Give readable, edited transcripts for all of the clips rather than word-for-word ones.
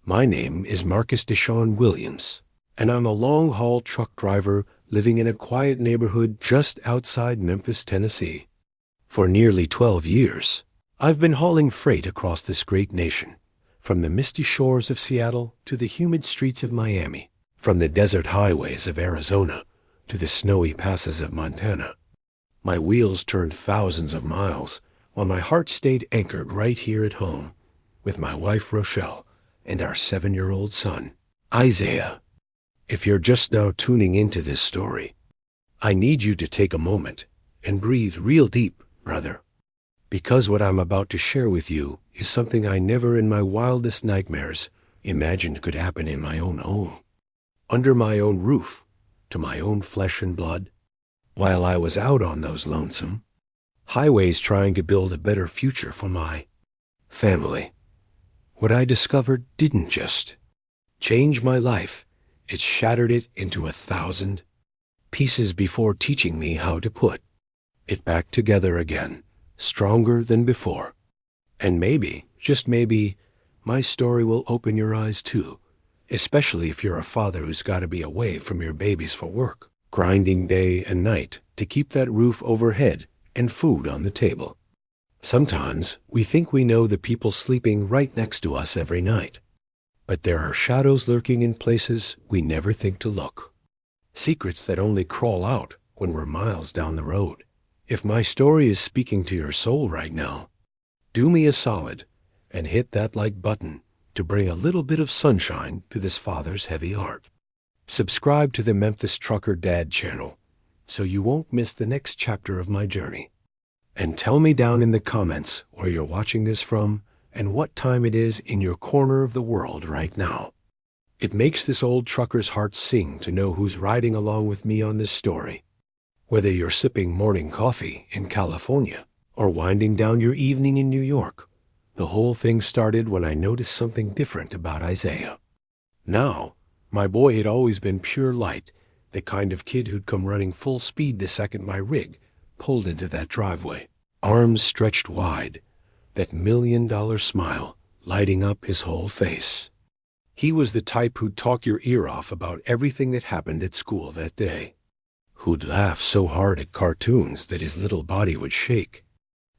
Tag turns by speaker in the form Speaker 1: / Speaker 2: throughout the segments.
Speaker 1: My name is Marcus Deshaun Williams, and I'm a long-haul truck driver living in a quiet neighborhood just outside Memphis, Tennessee. For nearly 12 years, I've been hauling freight across this great nation, from the misty shores of Seattle to the humid streets of Miami, from the desert highways of Arizona to the snowy passes of Montana. My wheels turned thousands of miles, while my heart stayed anchored right here at home, with my wife Rochelle and our 7-year-old son, Isaiah. If you're just now tuning into this story, I need you to take a moment and breathe real deep, brother, because what I'm about to share with you is something I never in my wildest nightmares imagined could happen in my own home, under my own roof, to my own flesh and blood, while I was out on those lonesome highways trying to build a better future for my family. What I discovered didn't just change my life, it shattered it into 1,000 pieces before teaching me how to put it back together again, stronger than before. And maybe, just maybe, my story will open your eyes too, especially if you're a father who's got to be away from your babies for work, grinding day and night to keep that roof overhead and food on the table. Sometimes we think we know the people sleeping right next to us every night, but there are shadows lurking in places we never think to look. Secrets that only crawl out when we're miles down the road. If my story is speaking to your soul right now, do me a solid and hit that like button to bring a little bit of sunshine to this father's heavy heart. Subscribe to the Memphis Trucker Dad channel so you won't miss the next chapter of my journey. And tell me down in the comments where you're watching this from and what time it is in your corner of the world right now. It makes this old trucker's heart sing to know who's riding along with me on this story. Whether you're sipping morning coffee in California or winding down your evening in New York, the whole thing started when I noticed something different about Isaiah. Now, my boy had always been pure light, the kind of kid who'd come running full speed the second my rig pulled into that driveway, arms stretched wide, that $1,000,000 smile lighting up his whole face. He was the type who'd talk your ear off about everything that happened at school that day, who'd laugh so hard at cartoons that his little body would shake,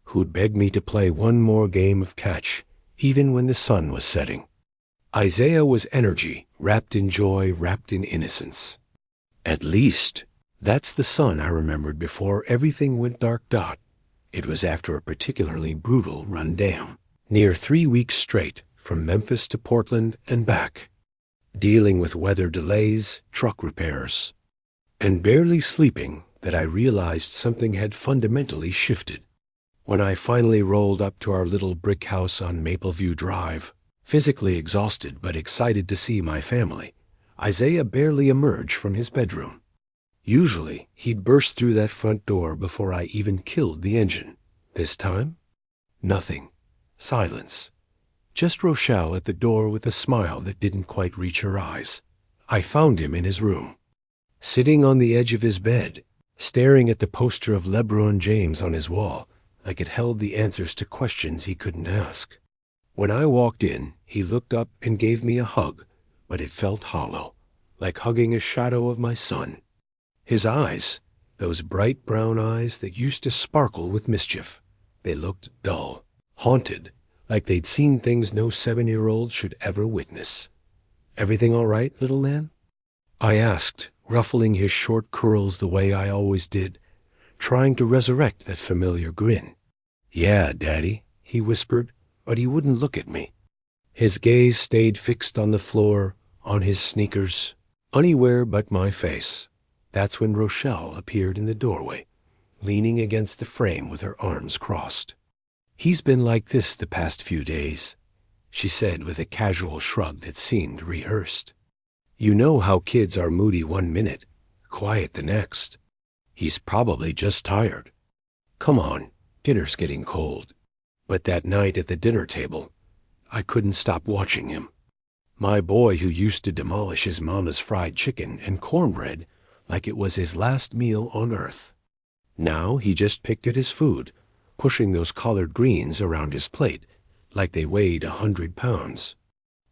Speaker 1: who'd beg me to play one more game of catch, even when the sun was setting. Isaiah was energy, wrapped in joy, wrapped in innocence. At least, that's the son I remembered before everything went dark. It was after a particularly brutal run down, near 3 weeks straight, from Memphis to Portland and back, dealing with weather delays, truck repairs, and barely sleeping, that I realized something had fundamentally shifted. When I finally rolled up to our little brick house on Mapleview Drive, physically exhausted but excited to see my family, Isaiah barely emerged from his bedroom. Usually, he'd burst through that front door before I even killed the engine. This time, nothing. Silence. Just Rochelle at the door with a smile that didn't quite reach her eyes. I found him in his room, sitting on the edge of his bed, staring at the poster of LeBron James on his wall, like it held the answers to questions he couldn't ask. When I walked in, he looked up and gave me a hug, but it felt hollow, like hugging a shadow of my son. His eyes, those bright brown eyes that used to sparkle with mischief, they looked dull, haunted, like they'd seen things no 7-year-old should ever witness. "Everything all right, little man?" I asked, ruffling his short curls the way I always did, trying to resurrect that familiar grin. "Yeah, Daddy," he whispered, but he wouldn't look at me. His gaze stayed fixed on the floor, on his sneakers, anywhere but my face. That's when Rochelle appeared in the doorway, leaning against the frame with her arms crossed. "He's been like this the past few days," she said with a casual shrug that seemed rehearsed. "You know how kids are moody one minute, quiet the next. He's probably just tired. Come on, dinner's getting cold." But that night at the dinner table, I couldn't stop watching him. My boy who used to demolish his mama's fried chicken and cornbread like it was his last meal on earth. Now he just picked at his food, pushing those collard greens around his plate like they weighed 100 pounds.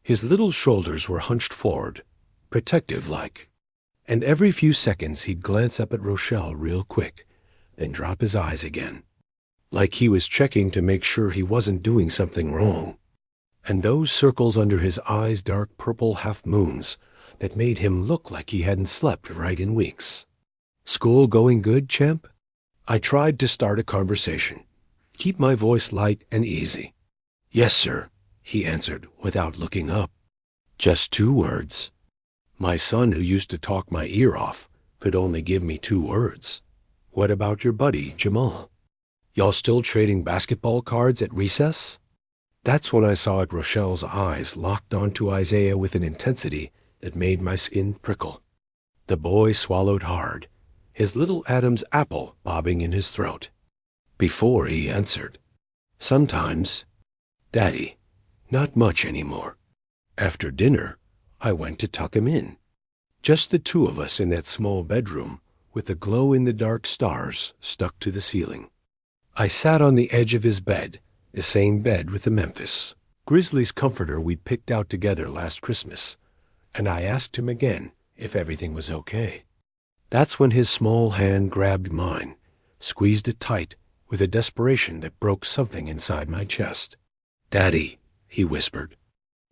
Speaker 1: His little shoulders were hunched forward, protective-like, and every few seconds he'd glance up at Rochelle real quick, then drop his eyes again, like he was checking to make sure he wasn't doing something wrong. And those circles under his eyes, dark purple half-moons, that made him look like he hadn't slept right in weeks. "School going good, champ?" I tried to start a conversation, keep my voice light and easy. "Yes, sir," he answered without looking up. Just 2 words. My son, who used to talk my ear off, could only give me 2 words. "What about your buddy, Jamal? Y'all still trading basketball cards at recess?" That's when I saw it. Rochelle's eyes locked onto Isaiah with an intensity that made my skin prickle. The boy swallowed hard, his little Adam's apple bobbing in his throat. Before he answered, "Sometimes, Daddy, not much anymore." After dinner, I went to tuck him in. Just the 2 of us in that small bedroom, with the glow-in-the-dark stars stuck to the ceiling. I sat on the edge of his bed, the same bed with the Memphis Grizzlies comforter we'd picked out together last Christmas, and I asked him again if everything was okay. That's when his small hand grabbed mine, squeezed it tight with a desperation that broke something inside my chest. "Daddy," he whispered,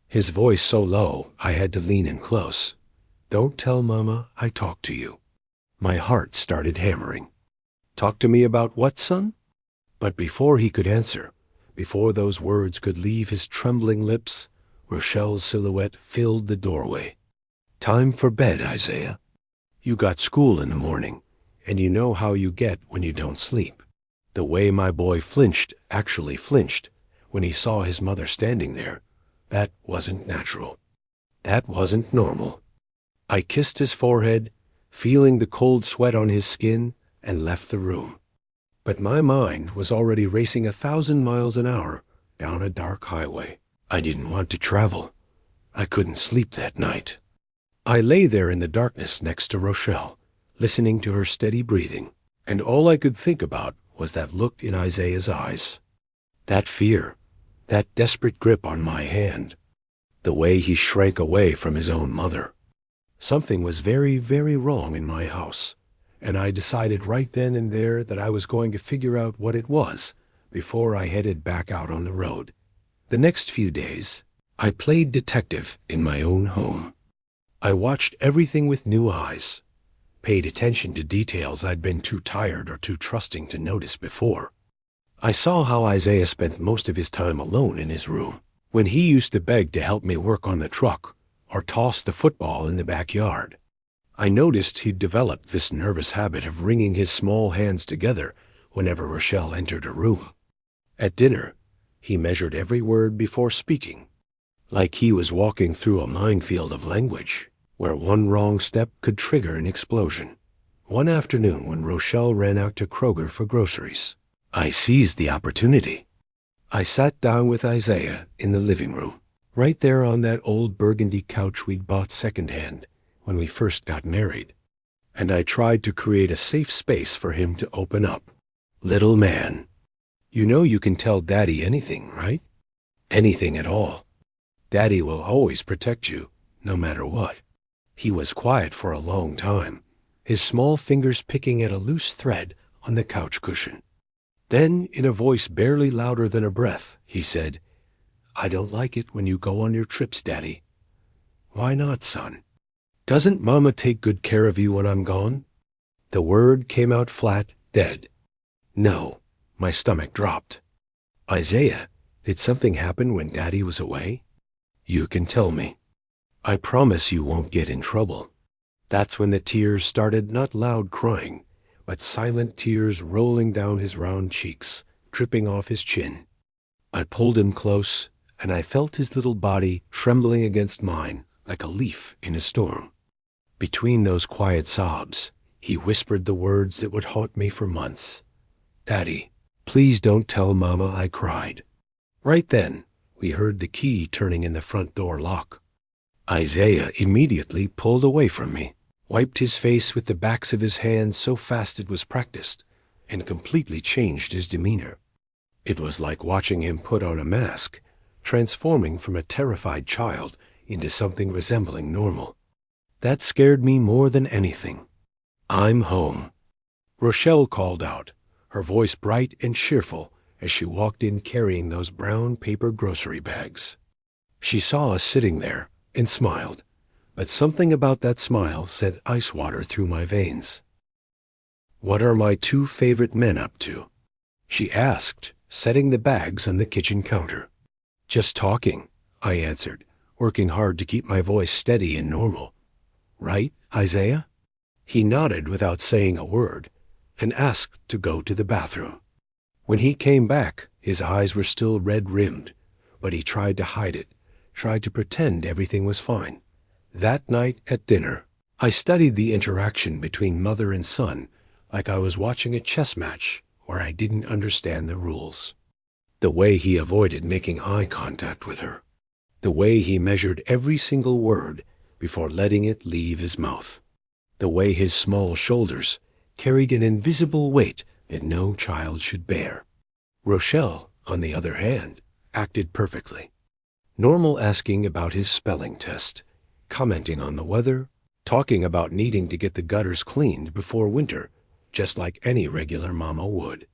Speaker 1: his voice so low I had to lean in close. "Don't tell Mama I talked to you." My heart started hammering. "Talk to me about what, son?" But before he could answer, before those words could leave his trembling lips, Rochelle's silhouette filled the doorway. "Time for bed, Isaiah. You got school in the morning, and you know how you get when you don't sleep." The way my boy flinched, actually flinched, when he saw his mother standing there, that wasn't natural. That wasn't normal. I kissed his forehead, feeling the cold sweat on his skin, and left the room. But my mind was already racing 1,000 miles an hour down a dark highway. I didn't want to travel. I couldn't sleep that night. I lay there in the darkness next to Rochelle, listening to her steady breathing, and all I could think about was that look in Isaiah's eyes. That fear, that desperate grip on my hand, the way he shrank away from his own mother. Something was very, very wrong in my house, and I decided right then and there that I was going to figure out what it was before I headed back out on the road. The next few days, I played detective in my own home. I watched everything with new eyes, paid attention to details I'd been too tired or too trusting to notice before. I saw how Isaiah spent most of his time alone in his room, when he used to beg to help me work on the truck or toss the football in the backyard. I noticed he'd developed this nervous habit of wringing his small hands together whenever Rochelle entered a room. At dinner, he measured every word before speaking, like he was walking through a minefield of language, where one wrong step could trigger an explosion. One afternoon when Rochelle ran out to Kroger for groceries, I seized the opportunity. I sat down with Isaiah in the living room, right there on that old burgundy couch we'd bought secondhand when we first got married, and I tried to create a safe space for him to open up. "Little man, you know you can tell Daddy anything, right? Anything at all. Daddy will always protect you, no matter what." He was quiet for a long time, his small fingers picking at a loose thread on the couch cushion. Then, in a voice barely louder than a breath, he said, "I don't like it when you go on your trips, Daddy." "Why not, son? Doesn't Mama take good care of you when I'm gone?" The word came out flat, dead. "No." My stomach dropped. "Isaiah, did something happen when Daddy was away? You can tell me. I promise you won't get in trouble." That's when the tears started, not loud crying, but silent tears rolling down his round cheeks, dripping off his chin. I pulled him close, and I felt his little body trembling against mine like a leaf in a storm. Between those quiet sobs, he whispered the words that would haunt me for months. "Daddy, please don't tell Mama I cried." Right then, we heard the key turning in the front door lock. Isaiah immediately pulled away from me, wiped his face with the backs of his hands so fast it was practiced, and completely changed his demeanor. It was like watching him put on a mask, transforming from a terrified child into something resembling normal. That scared me more than anything. "I'm home," Rochelle called out, her voice bright and cheerful as she walked in carrying those brown paper grocery bags. She saw us sitting there and smiled, but something about that smile sent ice water through my veins. "What are my two favorite men up to?" she asked, setting the bags on the kitchen counter. "Just talking," I answered, working hard to keep my voice steady and normal. "Right, Isaiah?" He nodded without saying a word and asked to go to the bathroom. When he came back, his eyes were still red-rimmed, but he tried to hide it, tried to pretend everything was fine. That night at dinner, I studied the interaction between mother and son like I was watching a chess match where I didn't understand the rules. The way he avoided making eye contact with her. The way he measured every single word before letting it leave his mouth. The way his small shoulders carried an invisible weight that no child should bear. Rochelle, on the other hand, acted perfectly. Normal asking about his spelling test, commenting on the weather, talking about needing to get the gutters cleaned before winter, just like any regular mama would.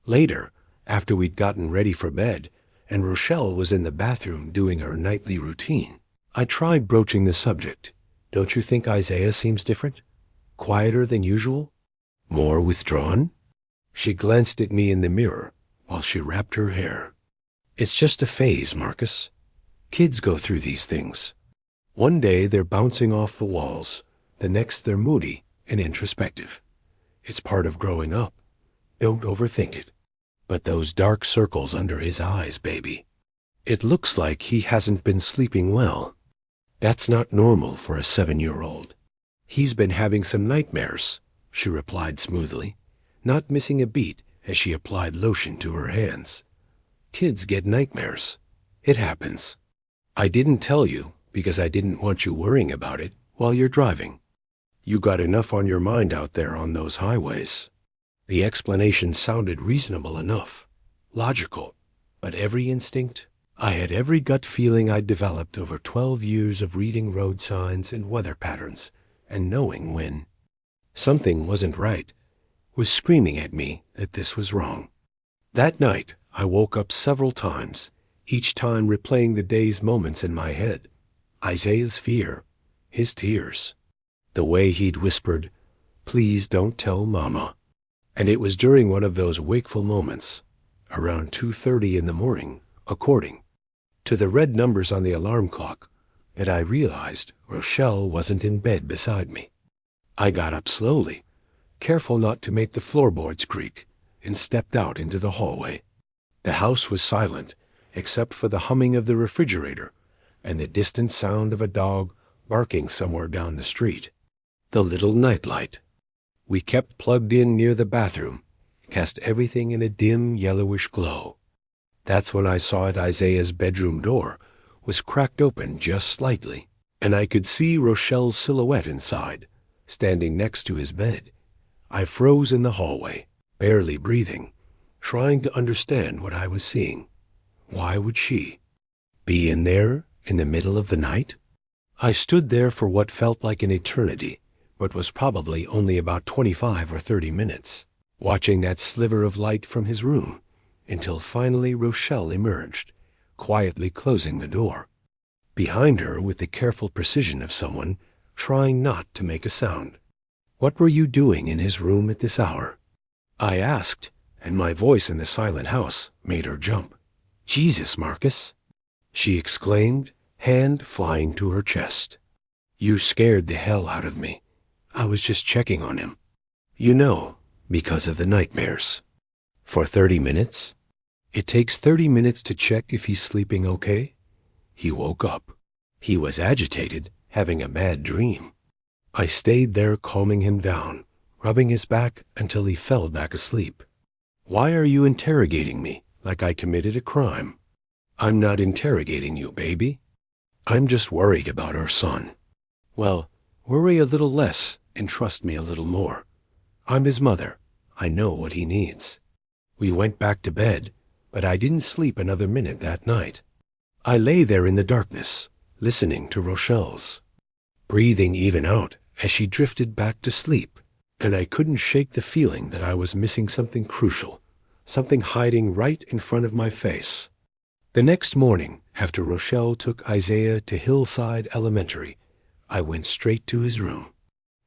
Speaker 1: Later, after we'd gotten ready for bed, and Rochelle was in the bathroom doing her nightly routine, I tried broaching the subject. "Don't you think Isaiah seems different? Quieter than usual? More withdrawn?" She glanced at me in the mirror while she wrapped her hair. "It's just a phase, Marcus. Kids go through these things. One day they're bouncing off the walls, the next they're moody and introspective. It's part of growing up. Don't overthink it. But those dark circles under his eyes, baby. It looks like he hasn't been sleeping well. That's not normal for a 7-year-old. He's been having some nightmares," she replied smoothly, not missing a beat as she applied lotion to her hands. "Kids get nightmares. It happens. I didn't tell you because I didn't want you worrying about it while you're driving. You got enough on your mind out there on those highways." The explanation sounded reasonable enough, logical, but every instinct, I had every gut feeling I'd developed over 12 years of reading road signs and weather patterns and knowing when something wasn't right, was screaming at me that this was wrong. That night, I woke up several times, each time replaying the day's moments in my head. Isaiah's fear, his tears, the way he'd whispered, "Please don't tell Mama." And it was during one of those wakeful moments, around 2:30 in the morning, according to the red numbers on the alarm clock, that I realized Rochelle wasn't in bed beside me. I got up slowly, careful not to make the floorboards creak, and stepped out into the hallway. The house was silent, except for the humming of the refrigerator and the distant sound of a dog barking somewhere down the street. The little nightlight we kept plugged in near the bathroom cast everything in a dim yellowish glow. That's when I saw it Isaiah's bedroom door was cracked open just slightly, and I could see Rochelle's silhouette inside, standing next to his bed. I froze in the hallway, barely breathing, trying to understand what I was seeing. Why would she be in there in the middle of the night? I stood there for what felt like an eternity, but was probably only about 25 or 30 minutes, watching that sliver of light from his room, until finally Rochelle emerged, quietly closing the door. Behind her with the careful precision of someone trying not to make a sound. "What were you doing in his room at this hour?" I asked, and my voice in the silent house made her jump. "Jesus, Marcus!" she exclaimed, hand flying to her chest. "You scared the hell out of me. I was just checking on him. You know, because of the nightmares." "For 30 minutes? It takes 30 minutes to check if he's sleeping okay?" He woke up. He was agitated, having a bad dream. I stayed there calming him down, rubbing his back until he fell back asleep. "Why are you interrogating me like I committed a crime?" "I'm not interrogating you, baby. I'm just worried about our son." "Well, worry a little less and trust me a little more. I'm his mother. I know what he needs." We went back to bed, but I didn't sleep another minute that night. I lay there in the darkness, listening to Rochelle's breathing even out as she drifted back to sleep, and I couldn't shake the feeling that I was missing something crucial, something hiding right in front of my face. The next morning, after Rochelle took Isaiah to Hillside Elementary, I went straight to his room.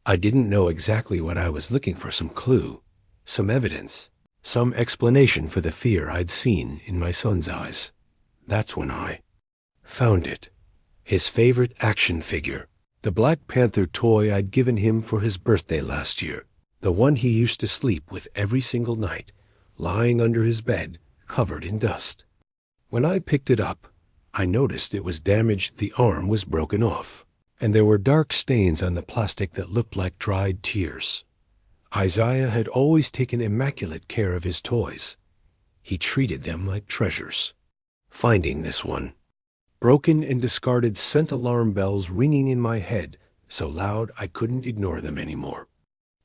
Speaker 1: I didn't know exactly what I was looking for, some clue, some evidence, some explanation for the fear I'd seen in my son's eyes. That's when I found it. His favorite action figure, the Black Panther toy I'd given him for his birthday last year, the one he used to sleep with every single night, lying under his bed, covered in dust. When I picked it up, I noticed it was damaged. The arm was broken off, and there were dark stains on the plastic that looked like dried tears. Isaiah had always taken immaculate care of his toys. He treated them like treasures. Finding this one, broken and discarded, sent alarm bells ringing in my head so loud I couldn't ignore them anymore.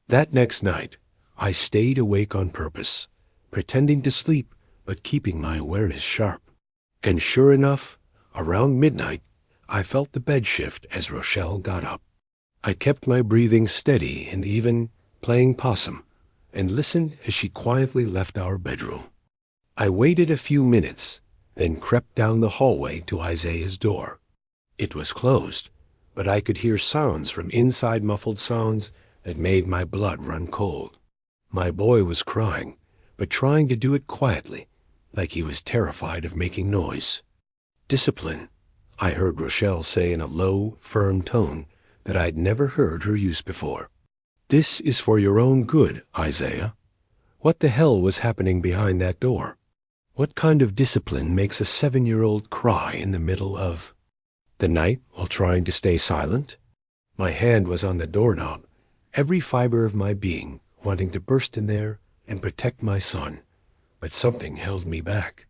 Speaker 1: That next night, I stayed awake on purpose, pretending to sleep but keeping my awareness sharp. And sure enough, around midnight, I felt the bed shift as Rochelle got up. I kept my breathing steady and even, playing possum, and listened as she quietly left our bedroom. I waited a few minutes, then crept down the hallway to Isaiah's door. It was closed, but I could hear sounds from inside, muffled sounds that made my blood run cold. My boy was crying, but trying to do it quietly, like he was terrified of making noise. "Discipline," I heard Rochelle say in a low, firm tone that I'd never heard her use before. "This is for your own good, Isaiah." What the hell was happening behind that door? What kind of discipline makes a 7-year-old cry in the middle of the night while trying to stay silent? My hand was on the doorknob, every fiber of my being wanting to burst in there and protect my son. But something held me back.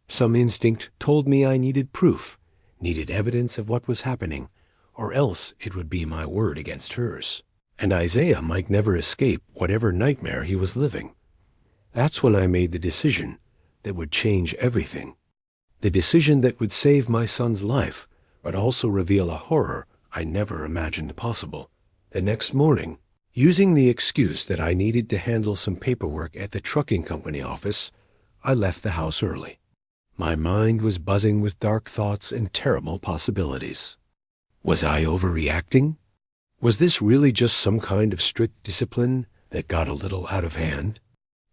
Speaker 1: Some instinct told me I needed proof, needed evidence of what was happening, or else it would be my word against hers, and Isaiah might never escape whatever nightmare he was living. That's when I made the decision that would change everything. The decision that would save my son's life, but also reveal a horror I never imagined possible. The next morning, using the excuse that I needed to handle some paperwork at the trucking company office, I left the house early. My mind was buzzing with dark thoughts and terrible possibilities. Was I overreacting? Was this really just some kind of strict discipline that got a little out of hand?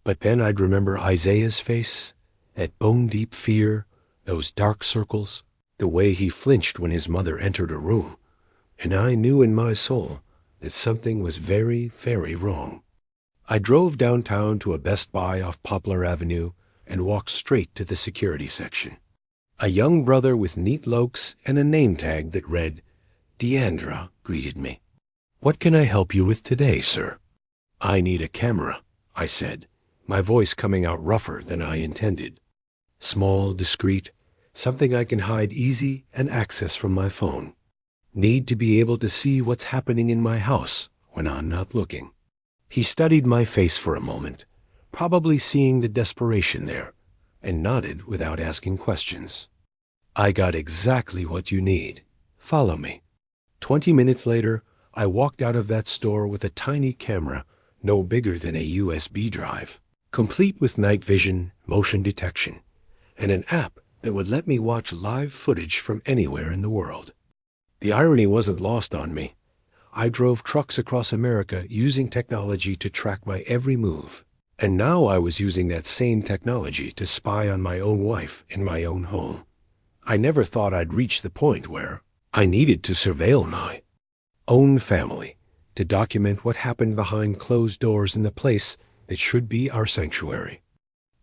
Speaker 1: But then I'd remember Isaiah's face, that bone-deep fear, those dark circles, the way he flinched when his mother entered a room, and I knew in my soul that something was very, very wrong. I drove downtown to a Best Buy off Poplar Avenue and walked straight to the security section. A young brother with neat lokes and a name tag that read, "Deandra," greeted me. "What can I help you with today, sir?" "I need a camera," I said, my voice coming out rougher than I intended. "Small, discreet, something I can hide easy and access from my phone. Need to be able to see what's happening in my house when I'm not looking." He studied my face for a moment, probably seeing the desperation there, and nodded without asking questions. "I got exactly what you need. Follow me." 20 minutes later, I walked out of that store with a tiny camera, no bigger than a USB drive, complete with night vision, motion detection, and an app that would let me watch live footage from anywhere in the world. The irony wasn't lost on me. I drove trucks across America using technology to track my every move. And now I was using that same technology to spy on my own wife in my own home. I never thought I'd reach the point where I needed to surveil my own family to document what happened behind closed doors in the place that should be our sanctuary.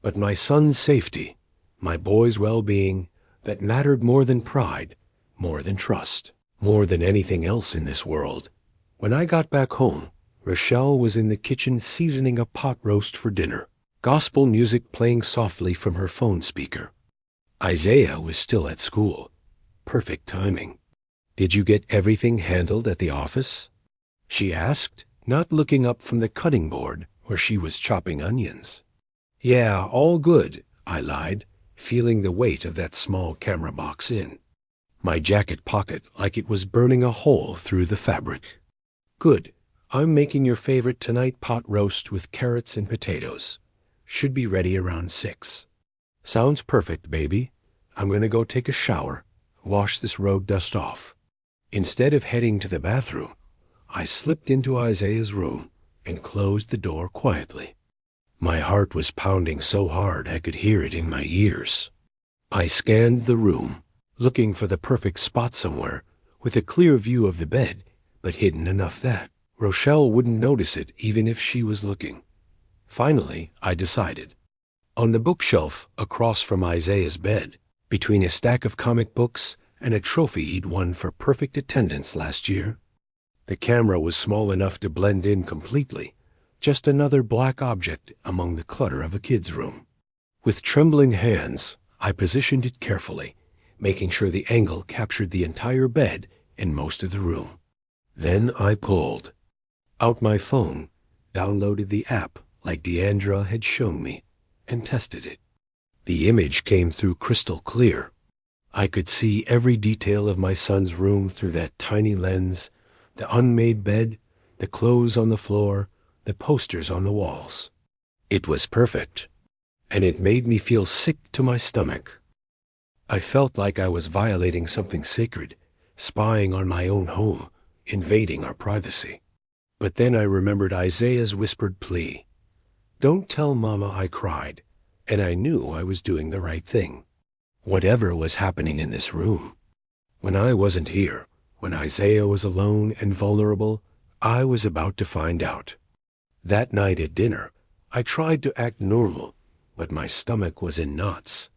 Speaker 1: But my son's safety, my boy's well-being, that mattered more than pride, more than trust, more than anything else in this world. When I got back home, Rochelle was in the kitchen seasoning a pot roast for dinner, gospel music playing softly from her phone speaker. Isaiah was still at school. Perfect timing. "Did you get everything handled at the office?" she asked, not looking up from the cutting board where she was chopping onions. "Yeah, all good," I lied, feeling the weight of that small camera box in. my jacket pocket like it was burning a hole through the fabric. Good. I'm making your favorite tonight pot roast with carrots and potatoes. Should be ready around 6. Sounds perfect, baby. I'm going to go take a shower, wash this road dust off. Instead of heading to the bathroom, I slipped into Isaiah's room and closed the door quietly. My heart was pounding so hard I could hear it in my ears. I scanned the room, looking for the perfect spot somewhere, with a clear view of the bed, but hidden enough that Rochelle wouldn't notice it even if she was looking. Finally, I decided. On the bookshelf across from Isaiah's bed, between a stack of comic books and a trophy he'd won for perfect attendance last year. The camera was small enough to blend in completely, just another black object among the clutter of a kid's room. With trembling hands, I positioned it carefully, making sure the angle captured the entire bed and most of the room. Then I pulled out my phone, downloaded the app like Deandra had shown me, and tested it. The image came through crystal clear. I could see every detail of my son's room through that tiny lens, the unmade bed, the clothes on the floor, the posters on the walls. It was perfect, and it made me feel sick to my stomach. I felt like I was violating something sacred, spying on my own home, invading our privacy. But then I remembered Isaiah's whispered plea. "Don't tell Mama," I cried, and I knew I was doing the right thing. Whatever was happening in this room, when I wasn't here, when Isaiah was alone and vulnerable, I was about to find out. That night at dinner, I tried to act normal, but my stomach was in knots.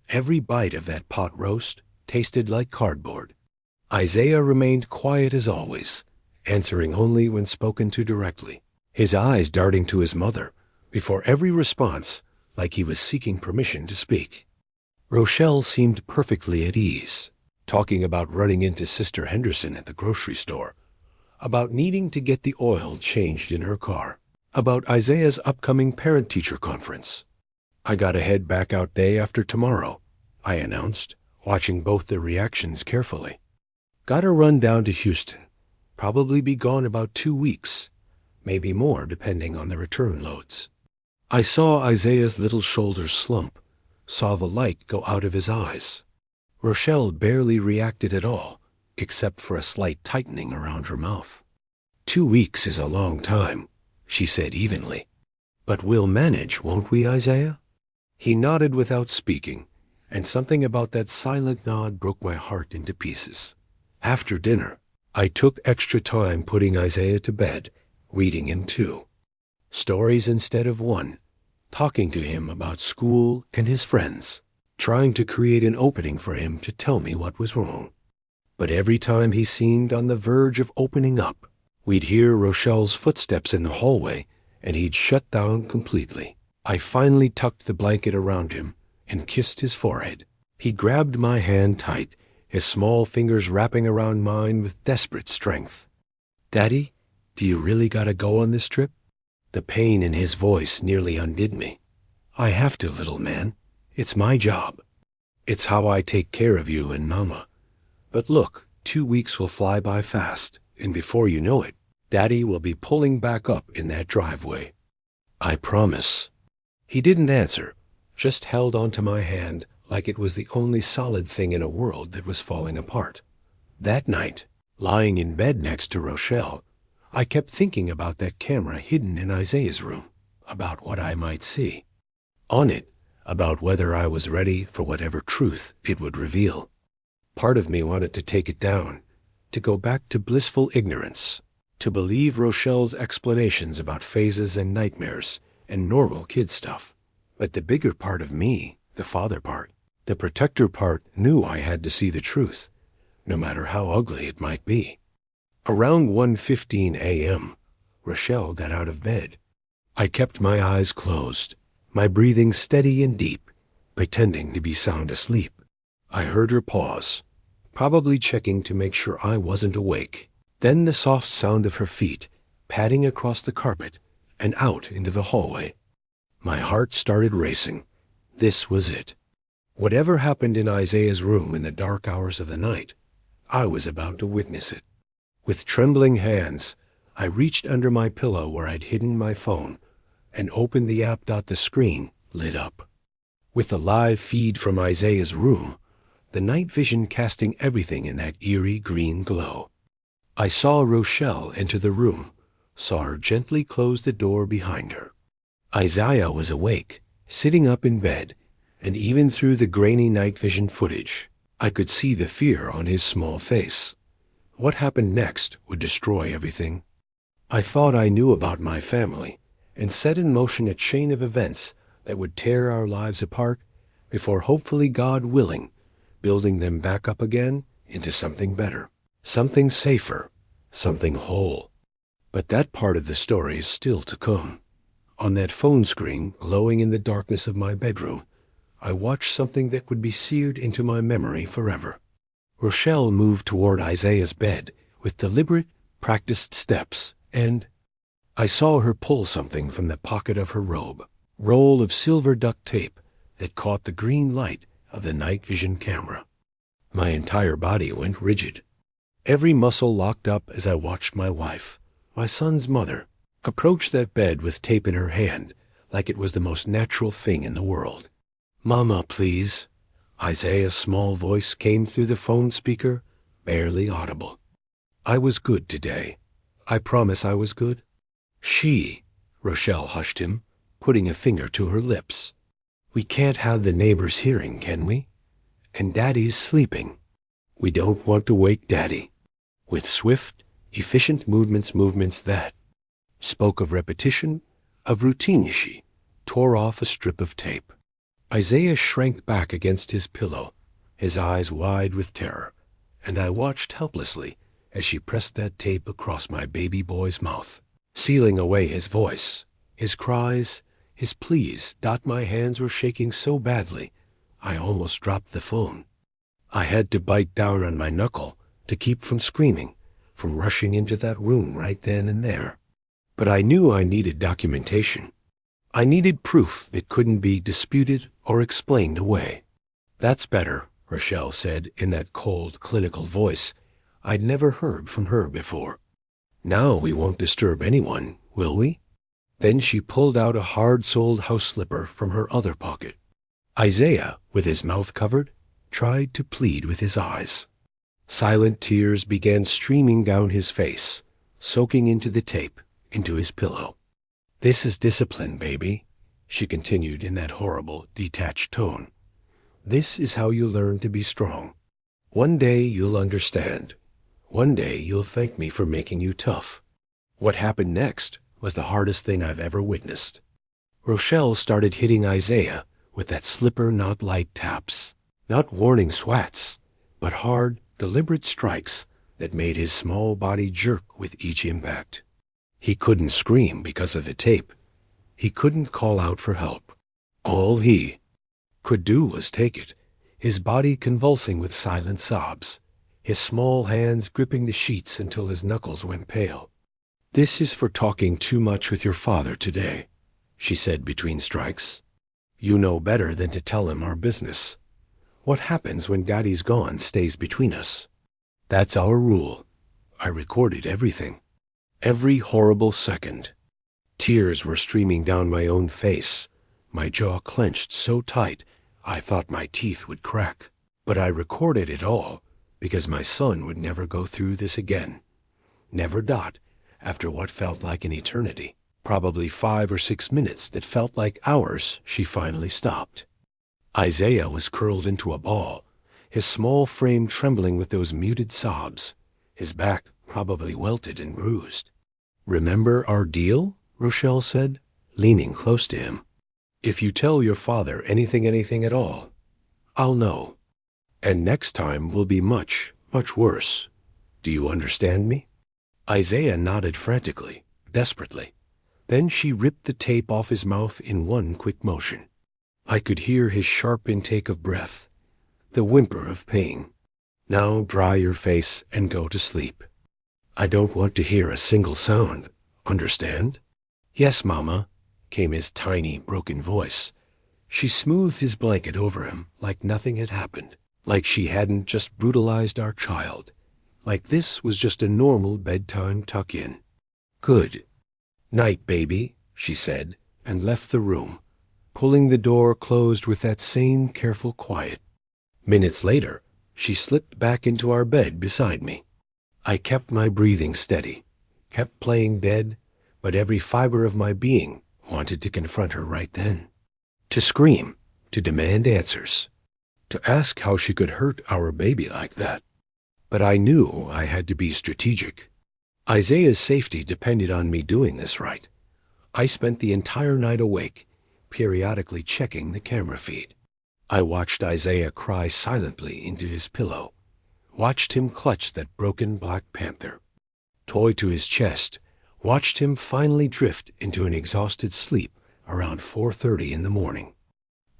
Speaker 1: Every bite of that pot roast tasted like cardboard. Isaiah remained quiet as always, answering only when spoken to directly, his eyes darting to his mother before every response like he was seeking permission to speak. Rochelle seemed perfectly at ease, talking about running into Sister Henderson at the grocery store, about needing to get the oil changed in her car, about Isaiah's upcoming parent-teacher conference. "I gotta head back out day after tomorrow," I announced, watching both their reactions carefully. "Gotta run down to Houston. Probably be gone about 2 weeks, maybe more depending on the return loads." I saw Isaiah's little shoulders slump, saw the light go out of his eyes. Rochelle barely reacted at all, except for a slight tightening around her mouth. "2 weeks is a long time," she said evenly. "But we'll manage, won't we, Isaiah?" He nodded without speaking, and something about that silent nod broke my heart into pieces. After dinner, I took extra time putting Isaiah to bed, reading him 2 stories instead of 1, talking to him about school and his friends, trying to create an opening for him to tell me what was wrong. But every time he seemed on the verge of opening up, we'd hear Rochelle's footsteps in the hallway, and he'd shut down completely. I finally tucked the blanket around him and kissed his forehead. He grabbed my hand tight, his small fingers wrapping around mine with desperate strength. "Daddy, do you really gotta go on this trip?" The pain in his voice nearly undid me. "I have to, little man. It's my job. It's how I take care of you and Mama. But look, 2 weeks will fly by fast, and before you know it, Daddy will be pulling back up in that driveway. I promise." He didn't answer, just held onto my hand like it was the only solid thing in a world that was falling apart. That night, lying in bed next to Rochelle, I kept thinking about that camera hidden in Isaiah's room, about what I might see. On it, about whether I was ready for whatever truth it would reveal. Part of me wanted to take it down, to go back to blissful ignorance, to believe Rochelle's explanations about phases and nightmares and normal kid stuff. But the bigger part of me, the father part, the protector part, knew I had to see the truth, no matter how ugly it might be. Around 1:15 a.m., Rochelle got out of bed. I kept my eyes closed, my breathing steady and deep, pretending to be sound asleep. I heard her pause, probably checking to make sure I wasn't awake. Then the soft sound of her feet, padding across the carpet and out into the hallway. My heart started racing. This was it. Whatever happened in Isaiah's room in the dark hours of the night, I was about to witness it. With trembling hands, I reached under my pillow where I'd hidden my phone and opened the app. The screen lit up. With the live feed from Isaiah's room, the night vision casting everything in that eerie green glow. I saw Rochelle enter the room, saw her gently close the door behind her. Isaiah was awake, sitting up in bed, and even through the grainy night vision footage, I could see the fear on his small face. What happened next would destroy everything. I thought I knew about my family and set in motion a chain of events that would tear our lives apart before, hopefully, God willing, building them back up again into something better, something safer, something whole. But that part of the story is still to come. On that phone screen, glowing in the darkness of my bedroom, I watched something that would be seared into my memory forever. Rochelle moved toward Isaiah's bed with deliberate, practiced steps, and I saw her pull something from the pocket of her robe, roll of silver duct tape that caught the green light of the night vision camera. My entire body went rigid. Every muscle locked up as I watched my wife, my son's mother, approach that bed with tape in her hand like it was the most natural thing in the world. "Mama, please." Isaiah's small voice came through the phone speaker, barely audible. "I was good today. I promise I was good." Rochelle hushed him, putting a finger to her lips. "We can't have the neighbors hearing, can we? And Daddy's sleeping. We don't want to wake Daddy." With swift, efficient movements that spoke of repetition, of routine, she tore off a strip of tape. Isaiah shrank back against his pillow, his eyes wide with terror, and I watched helplessly as she pressed that tape across my baby boy's mouth, sealing away his voice, his cries, his pleas. My hands were shaking so badly, I almost dropped the phone. I had to bite down on my knuckle to keep from screaming, from rushing into that room right then and there. But I knew I needed documentation. I needed proof that couldn't be disputed or explained away. "That's better," Rochelle said in that cold, clinical voice I'd never heard from her before. "Now we won't disturb anyone, will we?" Then she pulled out a hard-soled house slipper from her other pocket. Isaiah, with his mouth covered, tried to plead with his eyes. Silent tears began streaming down his face, soaking into the tape, into his pillow. "This is discipline, baby," she continued in that horrible, detached tone. "This is how you learn to be strong. One day you'll understand. One day you'll thank me for making you tough." What happened next was the hardest thing I've ever witnessed. Rochelle started hitting Isaiah with that slipper, not light taps, not warning swats, but hard, deliberate strikes that made his small body jerk with each impact. He couldn't scream because of the tape. He couldn't call out for help. All he could do was take it, his body convulsing with silent sobs, his small hands gripping the sheets until his knuckles went pale. "This is for talking too much with your father today," she said between strikes. "You know better than to tell him our business. What happens when Daddy's gone stays between us. That's our rule. I recorded everything. Every horrible second." Tears were streaming down my own face, my jaw clenched so tight I thought my teeth would crack. But I recorded it all because my son would never go through this again. Never. After what felt like an eternity, probably 5 or 6 minutes that felt like hours, she finally stopped. Isaiah was curled into a ball, his small frame trembling with those muted sobs, his back probably welted and bruised. "Remember our deal?" Rochelle said, leaning close to him. "If you tell your father anything at all, I'll know. And next time will be much, much worse. Do you understand me?" Isaiah nodded frantically, desperately. Then she ripped the tape off his mouth in one quick motion. I could hear his sharp intake of breath, the whimper of pain. "Now dry your face and go to sleep. I don't want to hear a single sound. Understand?" "Yes, Mama," came his tiny, broken voice. She smoothed his blanket over him like nothing had happened, like she hadn't just brutalized our child, like this was just a normal bedtime tuck-in. "Good night, baby," she said, and left the room, pulling the door closed with that same careful quiet. Minutes later, she slipped back into our bed beside me. I kept my breathing steady, kept playing dead, but every fiber of my being wanted to confront her right then. To scream, to demand answers, to ask how she could hurt our baby like that. But I knew I had to be strategic. Isaiah's safety depended on me doing this right. I spent the entire night awake, periodically checking the camera feed. I watched Isaiah cry silently into his pillow, watched him clutch that broken Black Panther, toy to his chest, watched him finally drift into an exhausted sleep around 4:30 in the morning.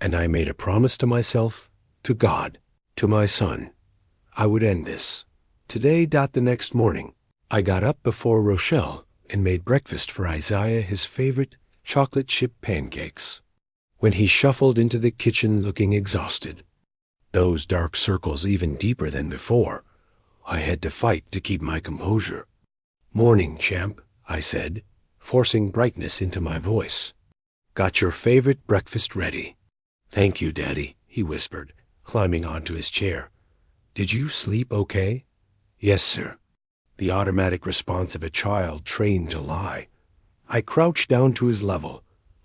Speaker 1: And I made a promise to myself, to God, to my son. I would end this. Today. The next morning, I got up before Rochelle and made breakfast for Isaiah his favorite chocolate chip pancakes. When he shuffled into the kitchen looking exhausted, those dark circles even deeper than before, I had to fight to keep my composure. "Morning, champ," I said, forcing brightness into my voice. "Got your favorite breakfast ready." "Thank you, Daddy," he whispered, climbing onto his chair. "Did you sleep okay?" "Yes, sir." The automatic response of a child trained to lie. I crouched down to his level,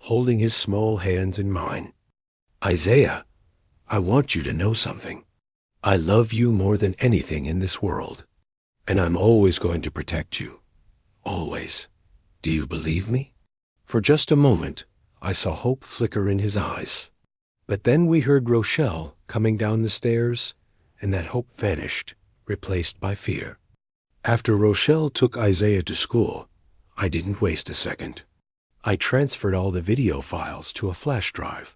Speaker 1: holding his small hands in mine. "Isaiah, I want you to know something. I love you more than anything in this world, and I'm always going to protect you. Always. Do you believe me?" For just a moment, I saw hope flicker in his eyes. But then we heard Rochelle coming down the stairs, and that hope vanished, replaced by fear. After Rochelle took Isaiah to school, I didn't waste a second. I transferred all the video files to a flash drive,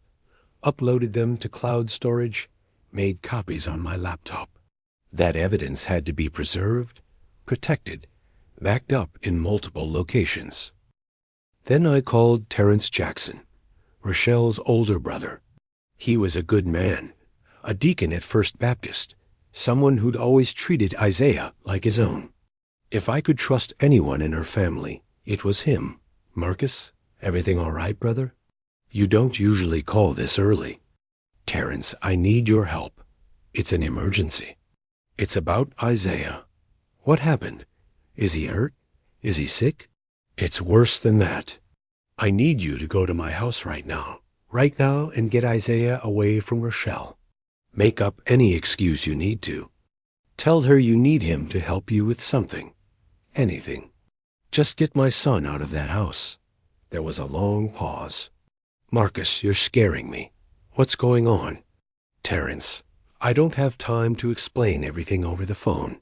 Speaker 1: uploaded them to cloud storage, made copies on my laptop. That evidence had to be preserved, protected, backed up in multiple locations. Then I called Terrence Jackson, Rochelle's older brother. He was a good man, a deacon at First Baptist, someone who'd always treated Isaiah like his own. If I could trust anyone in her family, it was him. "Marcus, everything all right, brother? You don't usually call this early." "Terrence, I need your help. It's an emergency." "It's about Isaiah." "What happened? Is he hurt? Is he sick?" "It's worse than that. I need you to go to my house right now, and get Isaiah away from Rochelle. Make up any excuse you need to. Tell her you need him to help you with something. Anything. Just get my son out of that house." There was a long pause. "Marcus, you're scaring me. What's going on?" "Terrence, I don't have time to explain everything over the phone.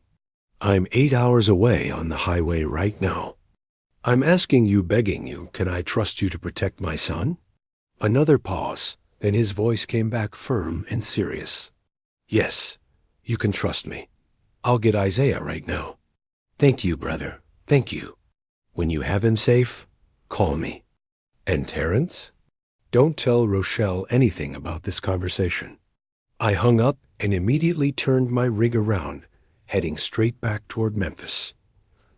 Speaker 1: I'm 8 hours away on the highway right now. I'm asking you, begging you, can I trust you to protect my son?" Another pause, then his voice came back firm and serious. "Yes, you can trust me. I'll get Isaiah right now." "Thank you, brother. Thank you. When you have him safe, call me." "And Terrence? Don't tell Rochelle anything about this conversation." I hung up and immediately turned my rig around, heading straight back toward Memphis.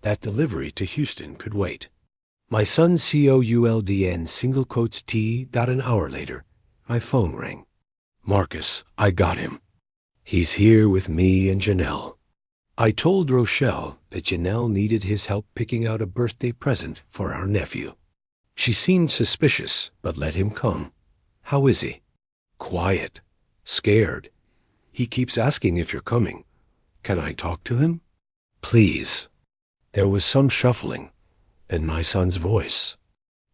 Speaker 1: That delivery to Houston could wait. My son COULDN single quotes T. An hour later, my phone rang. "Marcus, I got him. He's here with me and Janelle." I told Rochelle that Janelle needed his help picking out a birthday present for our nephew. She seemed suspicious, but let him come. "How is he?" "Quiet. Scared. He keeps asking if you're coming. Can I talk to him?" "Please." There was some shuffling, then my son's voice.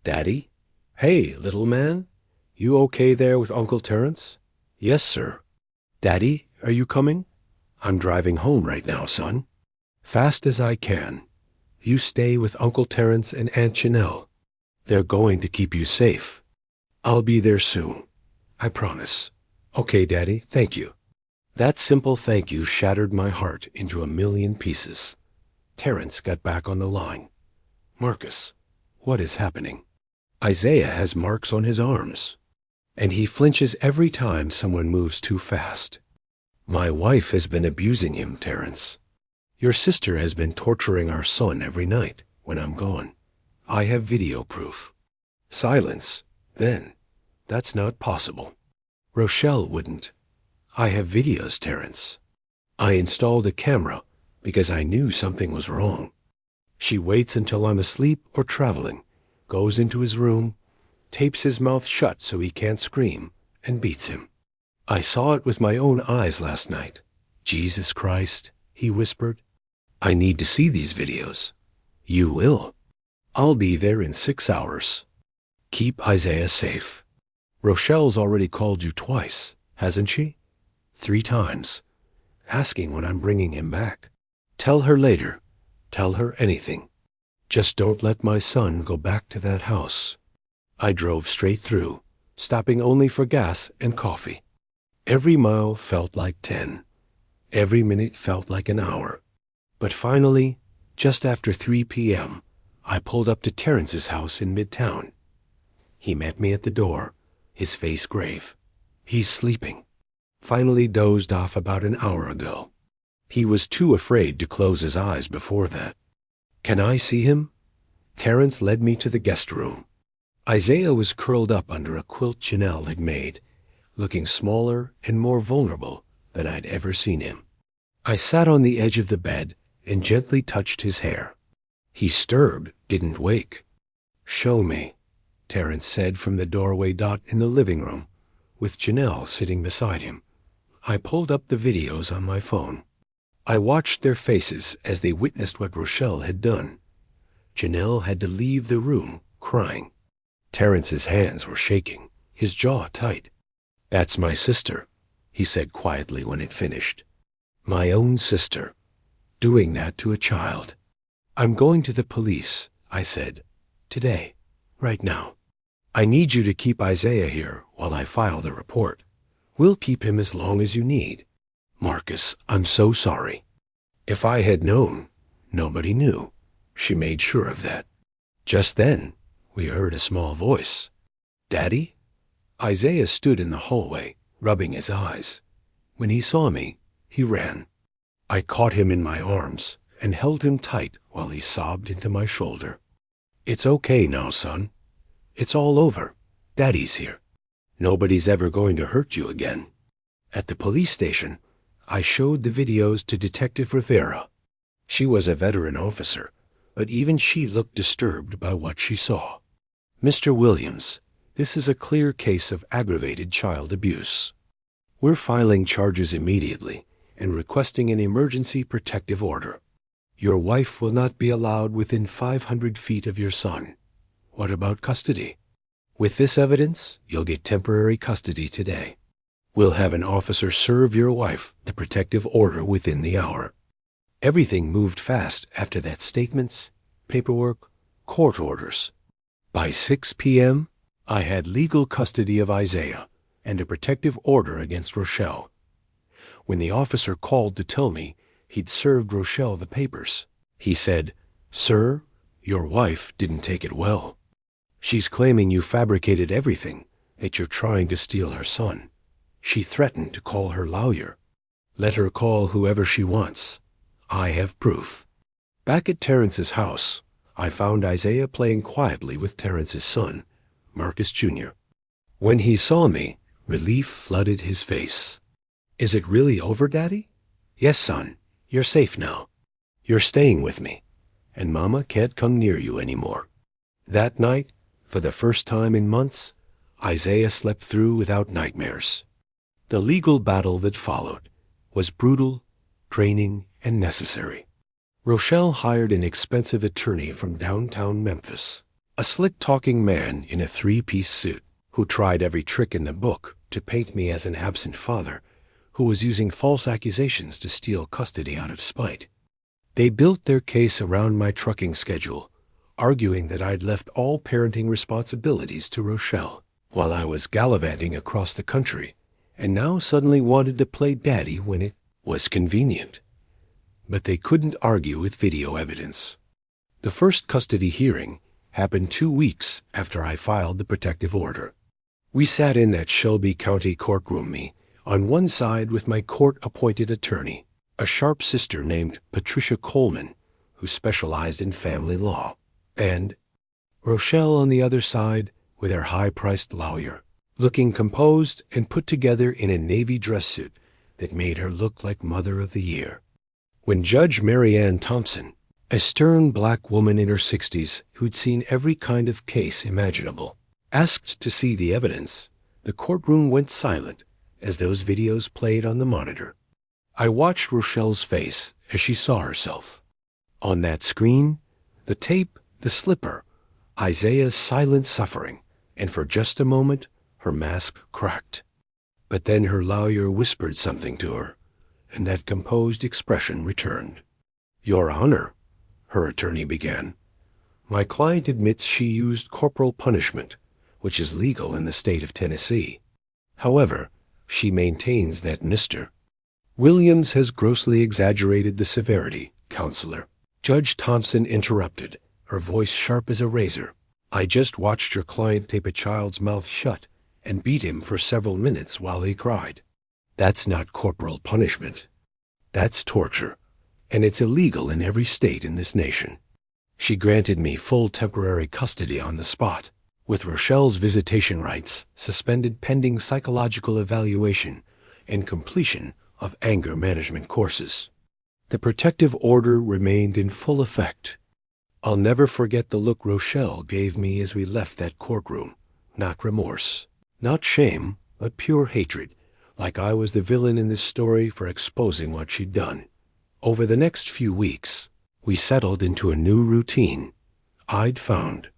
Speaker 1: "Daddy? Hey, little man? You okay there with Uncle Terrence?" "Yes, sir." "Daddy, are you coming?" "I'm driving home right now, son." "Fast as I can. You stay with Uncle Terrence and Aunt Janelle. They're going to keep you safe. I'll be there soon. I promise." "Okay, Daddy, thank you." That simple thank you shattered my heart into a million pieces. Terrence got back on the line. "Marcus, what is happening?" "Isaiah has marks on his arms." and he flinches every time someone moves too fast. My wife has been abusing him, Terrence. Your sister has been torturing our son every night when I'm gone. I have video proof. Silence. Then. That's not possible. Rochelle wouldn't. I have videos, Terrence. I installed a camera because I knew something was wrong. She waits until I'm asleep or traveling, goes into his room, tapes his mouth shut so he can't scream, and beats him. I saw it with my own eyes last night. Jesus Christ, he whispered. I need to see these videos. You will. I'll be there in 6 hours. Keep Isaiah safe. Rochelle's already called you twice, hasn't she? 3 times, asking when I'm bringing him back. Tell her later. Tell her anything. Just don't let my son go back to that house. I drove straight through, stopping only for gas and coffee. Every mile felt like 10. Every minute felt like an hour. But finally, just after 3 p.m., I pulled up to Terrence's house in Midtown. He met me at the door, his face grave. He's sleeping. Finally dozed off about an hour ago. He was too afraid to close his eyes before that. Can I see him? Terrence led me to the guest room. Isaiah was curled up under a quilt Janelle had made, looking smaller and more vulnerable than I'd ever seen him. I sat on the edge of the bed and gently touched his hair. He stirred, didn't wake. Show me, Terrence said from the doorway dot in the living room, with Janelle sitting beside him. I pulled up the videos on my phone. I watched their faces as they witnessed what Rochelle had done. Janelle had to leave the room, crying. Terrence's hands were shaking, his jaw tight. That's my sister, he said quietly when it finished. My own sister, doing that to a child. I'm going to the police, I said. Today, right now. I need you to keep Isaiah here while I file the report. We'll keep him as long as you need. Marcus, I'm so sorry. If I had known, nobody knew. She made sure of that. Just then, we heard a small voice. Daddy? Isaiah stood in the hallway, rubbing his eyes. When he saw me, he ran. I caught him in my arms and held him tight while he sobbed into my shoulder. It's okay now, son. It's all over. Daddy's here. Nobody's ever going to hurt you again. At the police station, I showed the videos to Detective Rivera. She was a veteran officer, but even she looked disturbed by what she saw. Mr. Williams, this is a clear case of aggravated child abuse. We're filing charges immediately and requesting an emergency protective order. Your wife will not be allowed within 500 feet of your son. What about custody? With this evidence, you'll get temporary custody today. We'll have an officer serve your wife the protective order within the hour. Everything moved fast after that statements, paperwork, court orders. By 6 p.m., I had legal custody of Isaiah and a protective order against Rochelle. When the officer called to tell me he'd served Rochelle the papers, he said, "Sir, your wife didn't take it well. She's claiming you fabricated everything, that you're trying to steal her son. She threatened to call her lawyer. Let her call whoever she wants. I have proof." Back at Terrence's house, I found Isaiah playing quietly with Terrence's son, Marcus Jr. When he saw me, relief flooded his face. "Is it really over, Daddy?" "Yes, son. You're safe now. You're staying with me, and Mama can't come near you anymore." That night, for the first time in months, Isaiah slept through without nightmares. The legal battle that followed was brutal, draining, and necessary. Rochelle hired an expensive attorney from downtown Memphis, a slick-talking man in a 3-piece suit who tried every trick in the book to paint me as an absent father who was using false accusations to steal custody out of spite. They built their case around my trucking schedule, arguing that I'd left all parenting responsibilities to Rochelle while I was gallivanting across the country, and now suddenly wanted to play daddy when it was convenient. But they couldn't argue with video evidence. The first custody hearing happened 2 weeks after I filed the protective order. We sat in that Shelby County courtroom, me on one side with my court-appointed attorney, a sharp sister named Patricia Coleman, who specialized in family law, and Rochelle on the other side with her high-priced lawyer, looking composed and put together in a navy dress suit that made her look like Mother of the Year. When Judge Mary Ann Thompson, a stern black woman in her 60s who'd seen every kind of case imaginable, asked to see the evidence, the courtroom went silent as those videos played on the monitor. I watched Rochelle's face as she saw herself. On that screen, the tape, the slipper, Isaiah's silent suffering, and for just a moment, her mask cracked. But then her lawyer whispered something to her, and that composed expression returned. "Your Honor," her attorney began, "my client admits she used corporal punishment, which is legal in the state of Tennessee. However, she maintains that Mr. Williams has grossly exaggerated the severity, Counselor." Judge Thompson interrupted, her voice sharp as a razor. "I just watched your client tape a child's mouth shut and beat him for several minutes while he cried. That's not corporal punishment. That's torture, and it's illegal in every state in this nation." She granted me full temporary custody on the spot, with Rochelle's visitation rights suspended pending psychological evaluation and completion of anger management courses. The protective order remained in full effect. I'll never forget the look Rochelle gave me as we left that courtroom. Not remorse, not shame, but pure hatred, like I was the villain in this story for exposing what she'd done. Over the next few weeks, we settled into a new routine. I'd found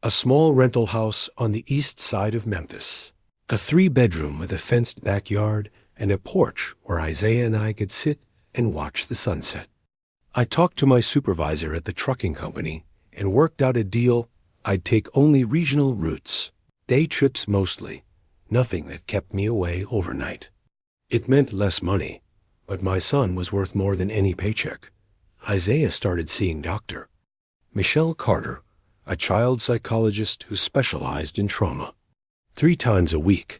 Speaker 1: a small rental house on the east side of Memphis, a 3-bedroom with a fenced backyard and a porch where Isaiah and I could sit and watch the sunset. I talked to my supervisor at the trucking company and worked out a deal. I'd take only regional routes, day trips mostly, nothing that kept me away overnight. It meant less money, but my son was worth more than any paycheck. Isaiah started seeing Dr. Michelle Carter, a child psychologist who specialized in trauma. 3 times a week,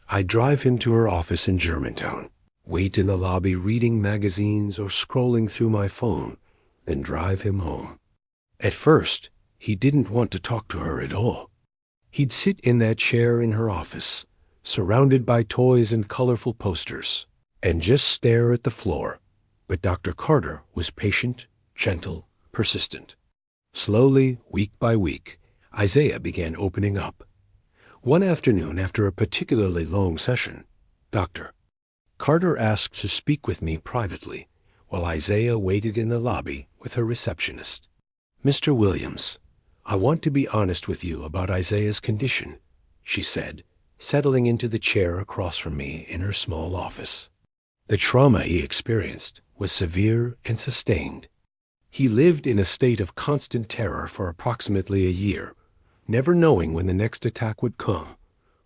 Speaker 1: I'd drive him to her office in Germantown, wait in the lobby reading magazines or scrolling through my phone, then drive him home. At first, he didn't want to talk to her at all. He'd sit in that chair in her office, surrounded by toys and colorful posters, and just stare at the floor. But Dr. Carter was patient, gentle, persistent. Slowly, week by week, Isaiah began opening up. One afternoon, after a particularly long session, Dr. Carter asked to speak with me privately while Isaiah waited in the lobby with her receptionist. "Mr. Williams, I want to be honest with you about Isaiah's condition," she said, settling into the chair across from me in her small office. "The trauma he experienced was severe and sustained. He lived in a state of constant terror for approximately a year, never knowing when the next attack would come,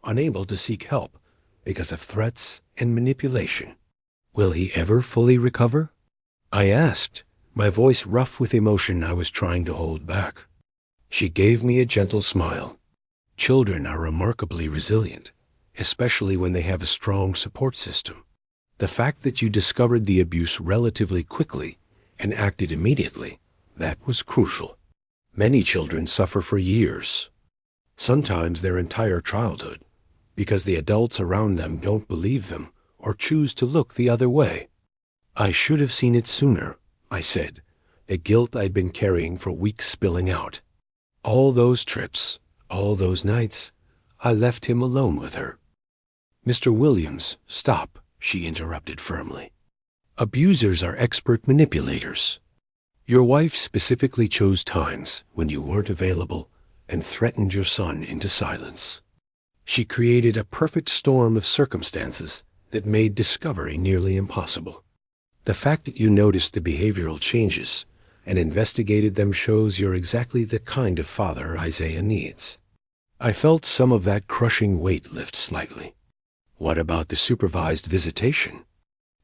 Speaker 1: unable to seek help because of threats and manipulation. Will he ever fully recover?" I asked, my voice rough with emotion I was trying to hold back. She gave me a gentle smile. "Children are remarkably resilient, especially when they have a strong support system. The fact that you discovered the abuse relatively quickly and acted immediately, that was crucial. Many children suffer for years, sometimes their entire childhood, because the adults around them don't believe them or choose to look the other way." "I should have seen it sooner," I said, the guilt I'd been carrying for weeks spilling out. "All those trips, all those nights, I left him alone with her." "Mr. Williams, stop," she interrupted firmly. "Abusers are expert manipulators. Your wife specifically chose times when you weren't available and threatened your son into silence. She created a perfect storm of circumstances that made discovery nearly impossible. The fact that you noticed the behavioral changes and investigated them shows you're exactly the kind of father Isaiah needs." I felt some of that crushing weight lift slightly. "What about the supervised visitation?"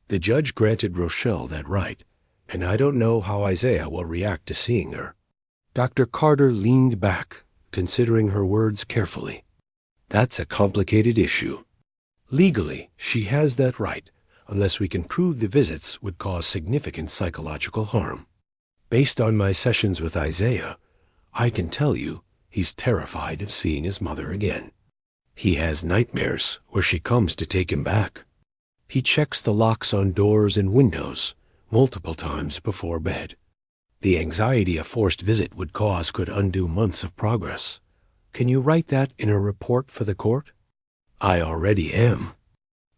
Speaker 1: "The judge granted Rochelle that right, and I don't know how Isaiah will react to seeing her." Dr. Carter leaned back, considering her words carefully. That's a complicated issue. Legally, she has that right, unless we can prove the visits would cause significant psychological harm. Based on my sessions with Isaiah, I can tell you he's terrified of seeing his mother again. He has nightmares where she comes to take him back. He checks the locks on doors and windows multiple times before bed. The anxiety a forced visit would cause could undo months of progress. Can you write that in a report for the court? I already am.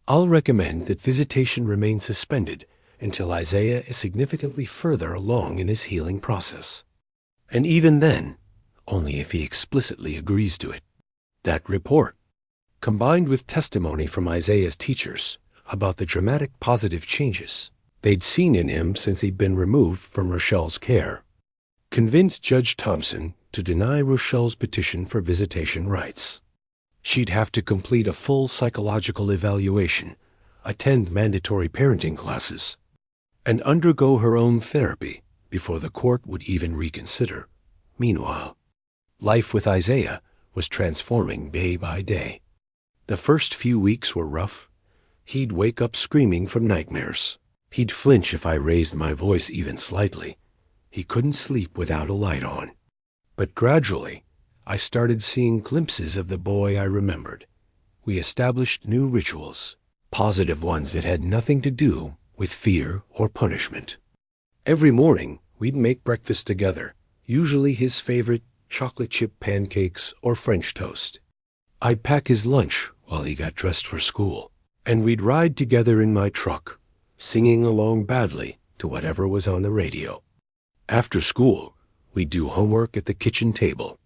Speaker 1: I'll recommend that visitation remain suspended until Isaiah is significantly further along in his healing process. And even then, only if he explicitly agrees to it. That report, combined with testimony from Isaiah's teachers about the dramatic positive changes they'd seen in him since he'd been removed from Rochelle's care, convinced Judge Thompson to deny Rochelle's petition for visitation rights. She'd have to complete a full psychological evaluation, attend mandatory parenting classes, and undergo her own therapy before the court would even reconsider. Meanwhile, life with Isaiah was transforming day by day. The first few weeks were rough. He'd wake up screaming from nightmares. He'd flinch if I raised my voice even slightly. He couldn't sleep without a light on. But gradually, I started seeing glimpses of the boy I remembered. We established new rituals, positive ones that had nothing to do with fear or punishment. Every morning, we'd make breakfast together, usually his favorite chocolate chip pancakes or French toast. I'd pack his lunch while he got dressed for school, and we'd ride together in my truck, singing along badly to whatever was on the radio. After school, we'd do homework at the kitchen table,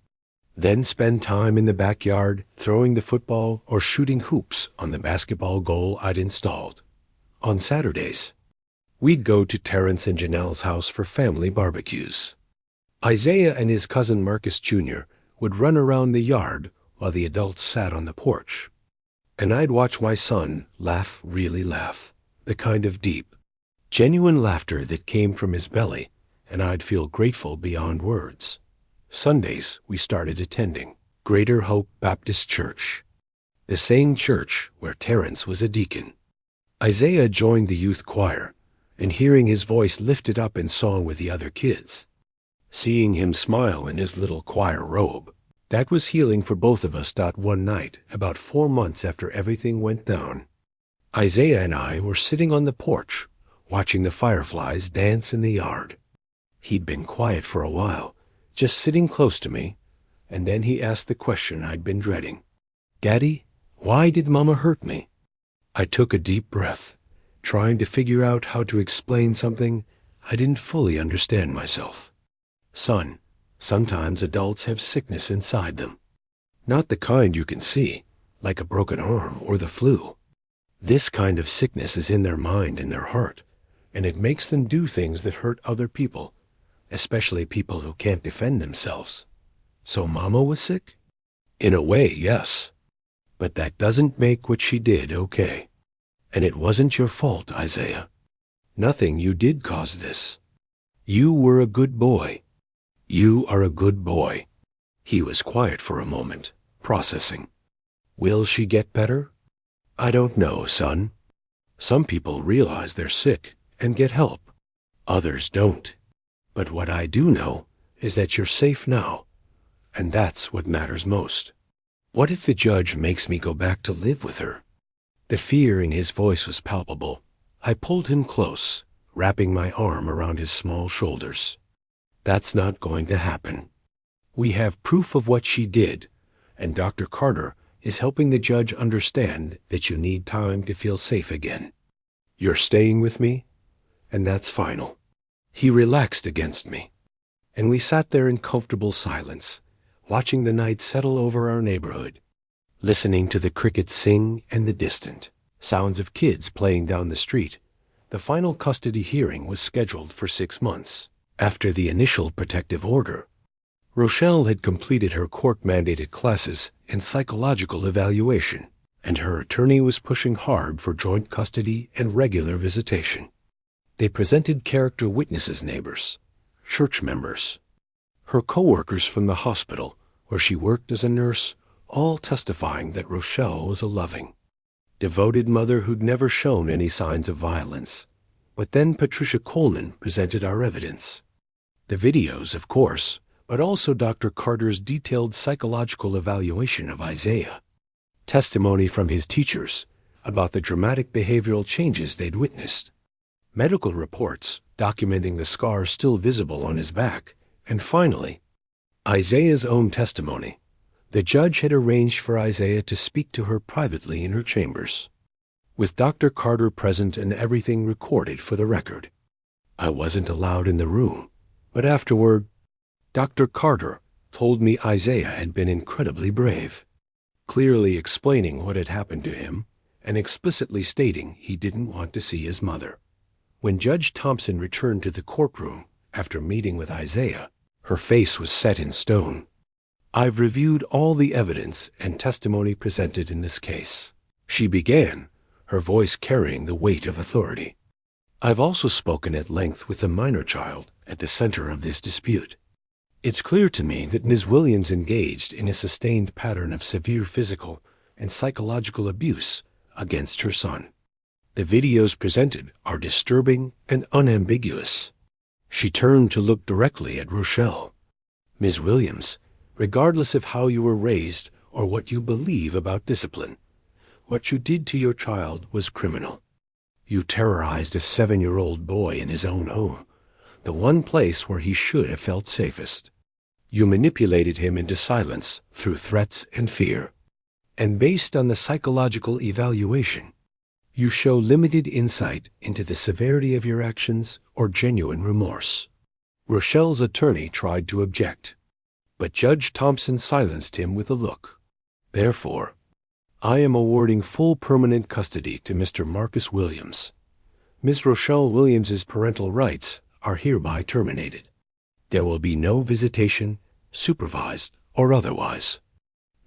Speaker 1: then spend time in the backyard throwing the football or shooting hoops on the basketball goal I'd installed. On Saturdays, we'd go to Terrence and Janelle's house for family barbecues. Isaiah and his cousin Marcus Jr. would run around the yard while the adults sat on the porch, and I'd watch my son really laugh, the kind of deep, genuine laughter that came from his belly, and I'd feel grateful beyond words. Sundays, we started attending Greater Hope Baptist Church, the same church where Terrence was a deacon. Isaiah joined the youth choir, and hearing his voice lifted up in song with the other kids, seeing him smile in his little choir robe, that was healing for both of us. One night, about 4 months after everything went down, Isaiah and I were sitting on the porch, watching the fireflies dance in the yard. He'd been quiet for a while, just sitting close to me, and then he asked the question I'd been dreading. "Daddy, why did Mama hurt me?" I took a deep breath, trying to figure out how to explain something I didn't fully understand myself. "Son, sometimes adults have sickness inside them. Not the kind you can see, like a broken arm or the flu. This kind of sickness is in their mind and their heart, and it makes them do things that hurt other people, especially people who can't defend themselves. So Mama was sick? In a way, yes. But that doesn't make what she did okay. And it wasn't your fault, Isaiah. Nothing you did caused this. You were a good boy. You are a good boy." He was quiet for a moment, processing. "Will she get better?" "I don't know, son. Some people realize they're sick and get help. Others don't. But what I do know is that you're safe now, and that's what matters most. What if the judge makes me go back to live with her?" The fear in his voice was palpable. I pulled him close, wrapping my arm around his small shoulders. "That's not going to happen. We have proof of what she did, and Dr. Carter is helping the judge understand that you need time to feel safe again. You're staying with me, and that's final." He relaxed against me, and we sat there in comfortable silence, watching the night settle over our neighborhood, listening to the crickets sing and the distant sounds of kids playing down the street. The final custody hearing was scheduled for 6 months. After the initial protective order, Rochelle had completed her court-mandated classes in psychological evaluation, and her attorney was pushing hard for joint custody and regular visitation. They presented character witnesses, neighbors, church members, her co-workers from the hospital where she worked as a nurse, all testifying that Rochelle was a loving, devoted mother who'd never shown any signs of violence. But then Patricia Coleman presented our evidence. The videos, of course, but also Dr. Carter's detailed psychological evaluation of Isaiah, testimony from his teachers about the dramatic behavioral changes they'd witnessed, medical reports documenting the scars still visible on his back, and finally, Isaiah's own testimony. The judge had arranged for Isaiah to speak to her privately in her chambers, with Dr. Carter present and everything recorded for the record. I wasn't allowed in the room, but afterward, Dr. Carter told me Isaiah had been incredibly brave, clearly explaining what had happened to him and explicitly stating he didn't want to see his mother. When Judge Thompson returned to the courtroom after meeting with Isaiah, her face was set in stone. I've reviewed all the evidence and testimony presented in this case, she began, her voice carrying the weight of authority. I've also spoken at length with the minor child at the center of this dispute. It's clear to me that Ms. Williams engaged in a sustained pattern of severe physical and psychological abuse against her son. The videos presented are disturbing and unambiguous. She turned to look directly at Rochelle. Ms. Williams, regardless of how you were raised or what you believe about discipline, what you did to your child was criminal. You terrorized a 7-year-old boy in his own home, the one place where he should have felt safest. You manipulated him into silence through threats and fear. And based on the psychological evaluation, you show limited insight into the severity of your actions or genuine remorse. Rochelle's attorney tried to object, but Judge Thompson silenced him with a look. Therefore, I am awarding full permanent custody to Mr. Marcus Williams. Ms. Rochelle Williams's parental rights are hereby terminated. There will be no visitation, supervised or otherwise.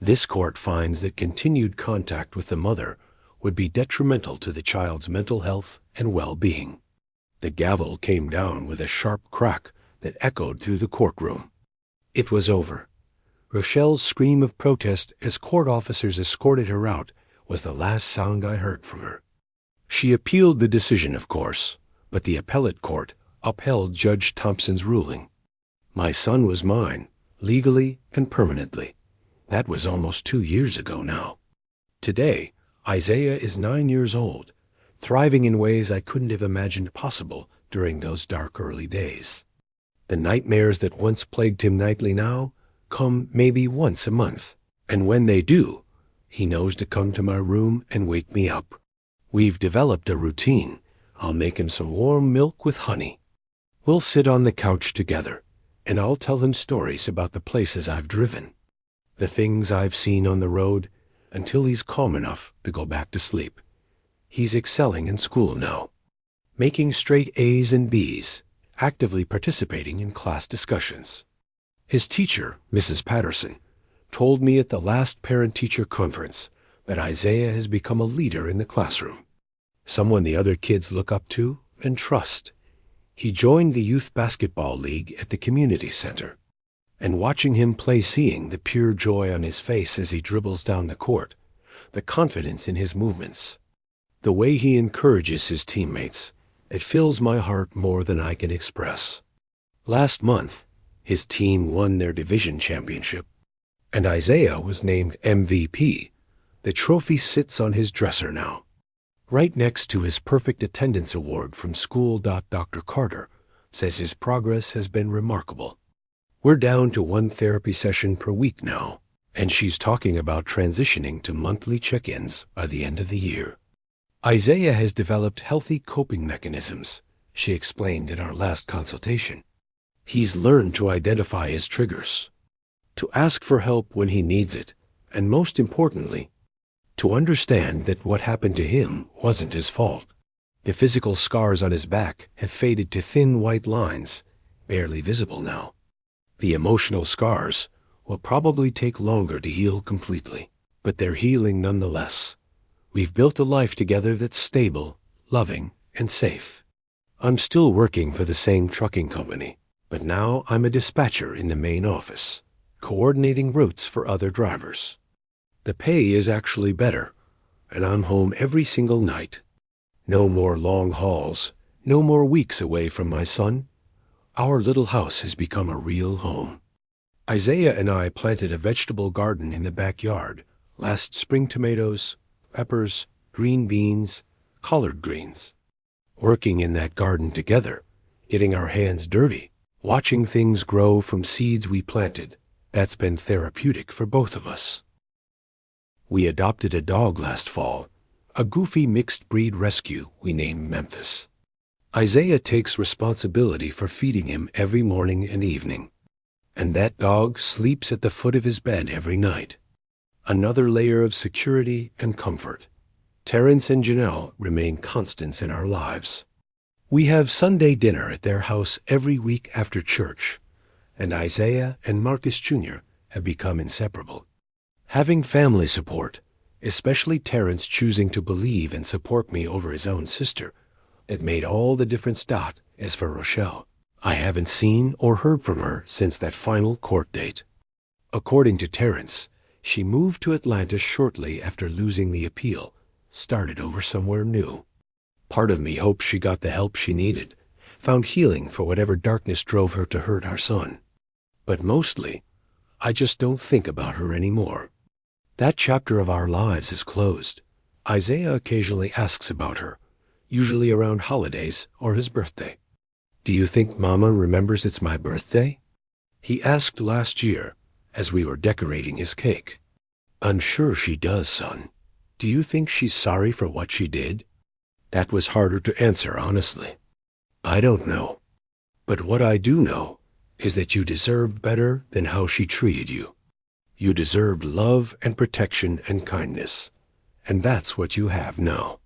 Speaker 1: This court finds that continued contact with the mother would be detrimental to the child's mental health and well-being. The gavel came down with a sharp crack that echoed through the courtroom. It was over. Rochelle's scream of protest as court officers escorted her out was the last sound I heard from her. She appealed the decision, of course, but the appellate court upheld Judge Thompson's ruling. My son was mine, legally and permanently. That was almost 2 years ago now. Today, Isaiah is 9 years old, thriving in ways I couldn't have imagined possible during those dark early days. The nightmares that once plagued him nightly now come maybe once a month, and when they do, he knows to come to my room and wake me up. We've developed a routine. I'll make him some warm milk with honey. We'll sit on the couch together, and I'll tell him stories about the places I've driven, the things I've seen on the road, until he's calm enough to go back to sleep. He's excelling in school now, making straight A's and B's, actively participating in class discussions. His teacher, Mrs. Patterson, told me at the last parent-teacher conference that Isaiah has become a leader in the classroom, someone the other kids look up to and trust. He joined the youth basketball league at the community center, and watching him play, seeing the pure joy on his face as he dribbles down the court, the confidence in his movements, the way he encourages his teammates, it fills my heart more than I can express. Last month, his team won their division championship, and Isaiah was named MVP. The trophy sits on his dresser now, right next to his perfect attendance award from school. Dr. Carter says his progress has been remarkable. We're down to 1 therapy session per week now, and she's talking about transitioning to monthly check-ins by the end of the year. Isaiah has developed healthy coping mechanisms, she explained in our last consultation. He's learned to identify his triggers, to ask for help when he needs it, and most importantly, to understand that what happened to him wasn't his fault. The physical scars on his back have faded to thin white lines, barely visible now. The emotional scars will probably take longer to heal completely, but they're healing nonetheless. We've built a life together that's stable, loving, and safe. I'm still working for the same trucking company, but now I'm a dispatcher in the main office, coordinating routes for other drivers. The pay is actually better, and I'm home every single night. No more long hauls, no more weeks away from my son. Our little house has become a real home. Isaiah and I planted a vegetable garden in the backyard. Last spring tomatoes, peppers, green beans, collard greens. Working in that garden together, getting our hands dirty, watching things grow from seeds we planted, that's been therapeutic for both of us. We adopted a dog last fall, a goofy mixed breed rescue we named Memphis. Isaiah takes responsibility for feeding him every morning and evening, and that dog sleeps at the foot of his bed every night. Another layer of security and comfort. Terrence and Janelle remain constants in our lives. We have Sunday dinner at their house every week after church, and Isaiah and Marcus Jr. have become inseparable. Having family support, especially Terrence choosing to believe and support me over his own sister, it made all the difference. As for Rochelle, I haven't seen or heard from her since that final court date. According to Terrence, she moved to Atlanta shortly after losing the appeal, started over somewhere new. Part of me hopes she got the help she needed, found healing for whatever darkness drove her to hurt our son. But mostly, I just don't think about her anymore. That chapter of our lives is closed. Isaiah occasionally asks about her, usually around holidays or his birthday. "Do you think Mama remembers it's my birthday?" he asked last year as we were decorating his cake. "I'm sure she does, son. Do you think she's sorry for what she did?" That was harder to answer, honestly. I don't know. But what I do know is that you deserved better than how she treated you. You deserved love and protection and kindness, and that's what you have now.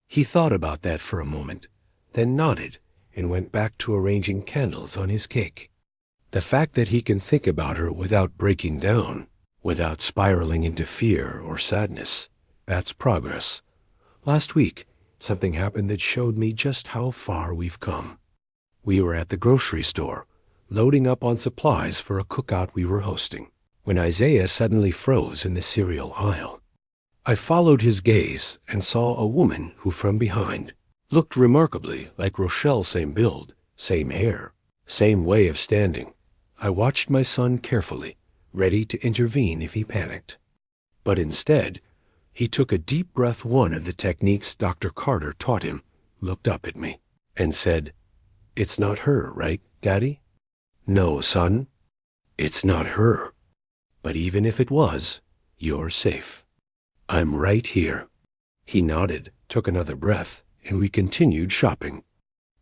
Speaker 1: He thought about that for a moment, then nodded and went back to arranging candles on his cake. The fact that he can think about her without breaking down, without spiraling into fear or sadness, that's progress. Last week, something happened that showed me just how far we've come. We were at the grocery store, loading up on supplies for a cookout we were hosting, when Isaiah suddenly froze in the cereal aisle. I followed his gaze and saw a woman who, from behind, looked remarkably like Rochelle. Same build, same hair, same way of standing. I watched my son carefully, ready to intervene if he panicked. But instead, he took a deep breath, one of the techniques Dr. Carter taught him, looked up at me, and said, "It's not her, right, Daddy?" "No, son, it's not her. But even if it was, you're safe. I'm right here." He nodded, took another breath, and we continued shopping.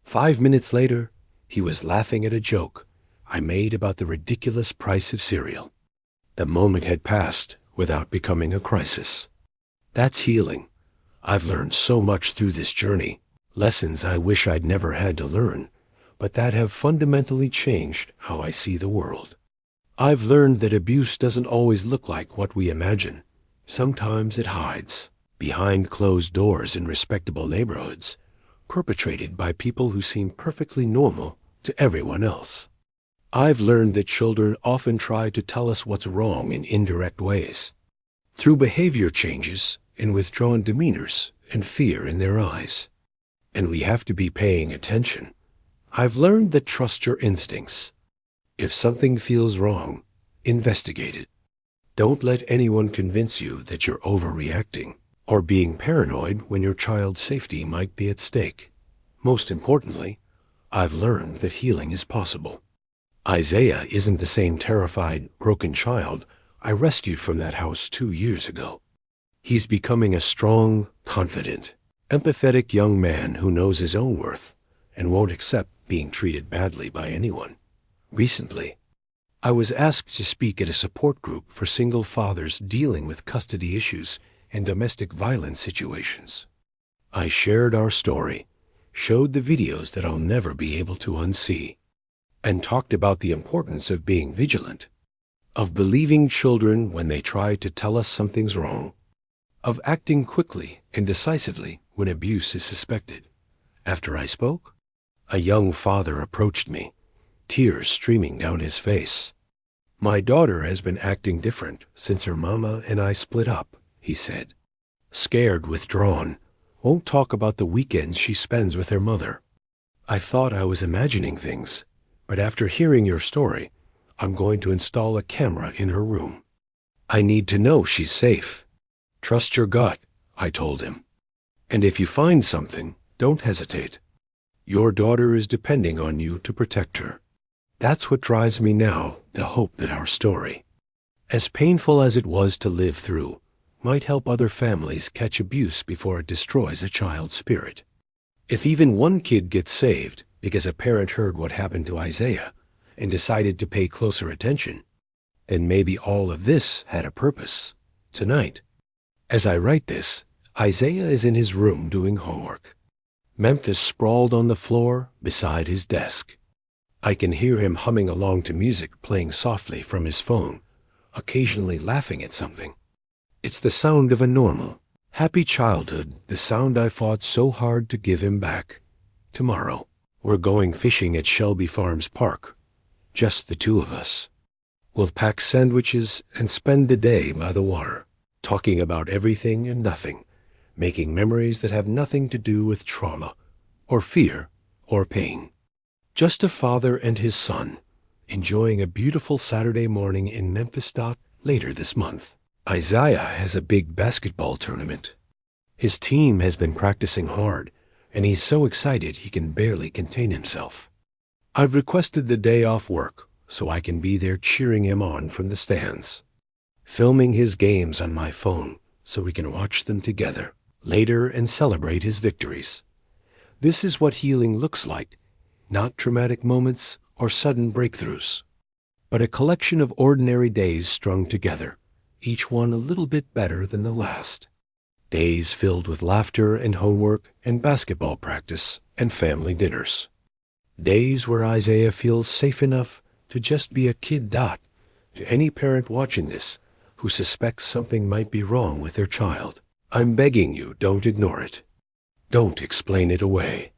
Speaker 1: 5 minutes later, he was laughing at a joke I made about the ridiculous price of cereal. The moment had passed without becoming a crisis. That's healing. I've learned so much through this journey, lessons I wish I'd never had to learn, but that have fundamentally changed how I see the world. I've learned that abuse doesn't always look like what we imagine. Sometimes it hides behind closed doors in respectable neighborhoods, perpetrated by people who seem perfectly normal to everyone else. I've learned that children often try to tell us what's wrong in indirect ways, through behavior changes and withdrawn demeanors and fear in their eyes. And we have to be paying attention. I've learned that trust your instincts. If something feels wrong, investigate it. Don't let anyone convince you that you're overreacting or being paranoid when your child's safety might be at stake. Most importantly, I've learned that healing is possible. Isaiah isn't the same terrified, broken child I rescued from that house 2 years ago. He's becoming a strong, confident, empathetic young man who knows his own worth and won't accept being treated badly by anyone. Recently, I was asked to speak at a support group for single fathers dealing with custody issues and domestic violence situations. I shared our story, showed the videos that I'll never be able to unsee, and talked about the importance of being vigilant, of believing children when they try to tell us something's wrong, of acting quickly and decisively when abuse is suspected. After I spoke, a young father approached me, tears streaming down his face. My daughter has been acting different since her mama and I split up, he said. Scared, withdrawn, won't talk about the weekends she spends with her mother. I thought I was imagining things, but after hearing your story, I'm going to install a camera in her room. I need to know she's safe. Trust your gut, I told him. And if you find something, don't hesitate. Your daughter is depending on you to protect her. That's what drives me now, the hope that our story, as painful as it was to live through, might help other families catch abuse before it destroys a child's spirit. If even one kid gets saved because a parent heard what happened to Isaiah and decided to pay closer attention, then maybe all of this had a purpose. Tonight, as I write this, Isaiah is in his room doing homework. Memphis sprawled on the floor beside his desk. I can hear him humming along to music playing softly from his phone, occasionally laughing at something. It's the sound of a normal, happy childhood, the sound I fought so hard to give him back. Tomorrow, we're going fishing at Shelby Farms Park, just the two of us. We'll pack sandwiches and spend the day by the water, talking about everything and nothing, making memories that have nothing to do with trauma, or fear, or pain. Just a father and his son, enjoying a beautiful Saturday morning in Memphis. Later this month, Isaiah has a big basketball tournament. His team has been practicing hard, and he's so excited he can barely contain himself. I've requested the day off work so I can be there cheering him on from the stands, filming his games on my phone so we can watch them together later and celebrate his victories. This is what healing looks like, not traumatic moments or sudden breakthroughs, but a collection of ordinary days strung together, each one a little bit better than the last. Days filled with laughter and homework and basketball practice and family dinners. Days where Isaiah feels safe enough to just be a kid. To any parent watching this who suspects something might be wrong with their child, I'm begging you, don't ignore it. Don't explain it away.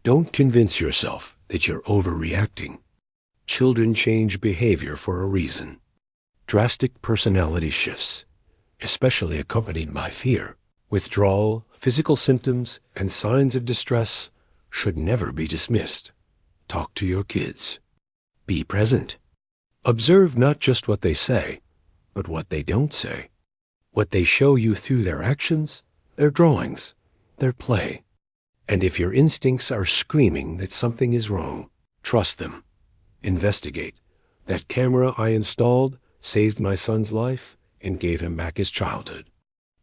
Speaker 1: Don't convince yourself that you're overreacting. Children change behavior for a reason. Drastic personality shifts, especially accompanied by fear, withdrawal, physical symptoms, and signs of distress, should never be dismissed. Talk to your kids. Be present. Observe not just what they say, but what they don't say. What they show you through their actions, their drawings, their play. And if your instincts are screaming that something is wrong, trust them. Investigate. That camera I installed saved my son's life and gave him back his childhood.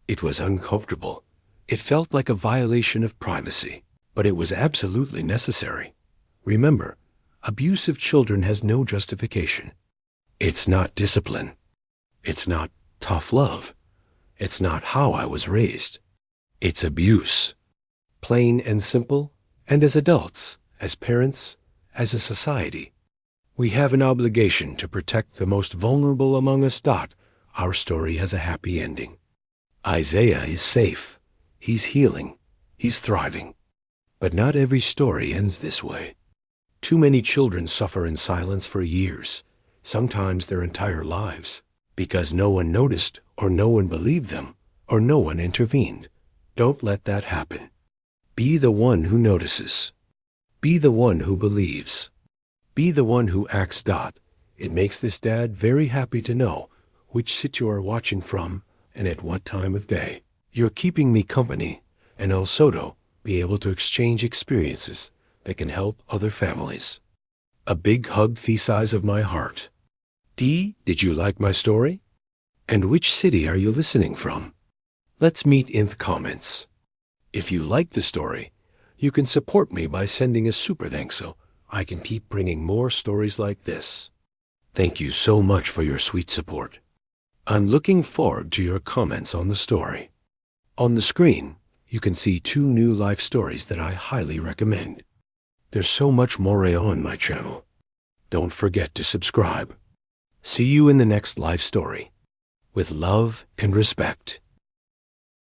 Speaker 1: It was uncomfortable. It felt like a violation of privacy, but it was absolutely necessary. Remember, abuse of children has no justification. It's not discipline. It's not tough love. It's not how I was raised. It's abuse. Plain and simple, and as adults, as parents, as a society, we have an obligation to protect the most vulnerable among us. Our story has a happy ending. Isaiah is safe. He's healing. He's thriving. But not every story ends this way. Too many children suffer in silence for years, sometimes their entire lives, because no one noticed, or no one believed them, or no one intervened. Don't let that happen. Be the one who notices. Be the one who believes. Be the one who acts. It makes this dad very happy to know which sit you are watching from and at what time of day. You're keeping me company, and also be able to exchange experiences that can help other families. A big hug the size of my heart. D, did you like my story? And which city are you listening from? Let's meet in the comments. If you like the story, you can support me by sending a super thanks so I can keep bringing more stories like this. Thank you so much for your sweet support. I'm looking forward to your comments on the story. On the screen, you can see 2 new life stories that I highly recommend. There's so much more on my channel. Don't forget to subscribe. See you in the next life story. With love and respect.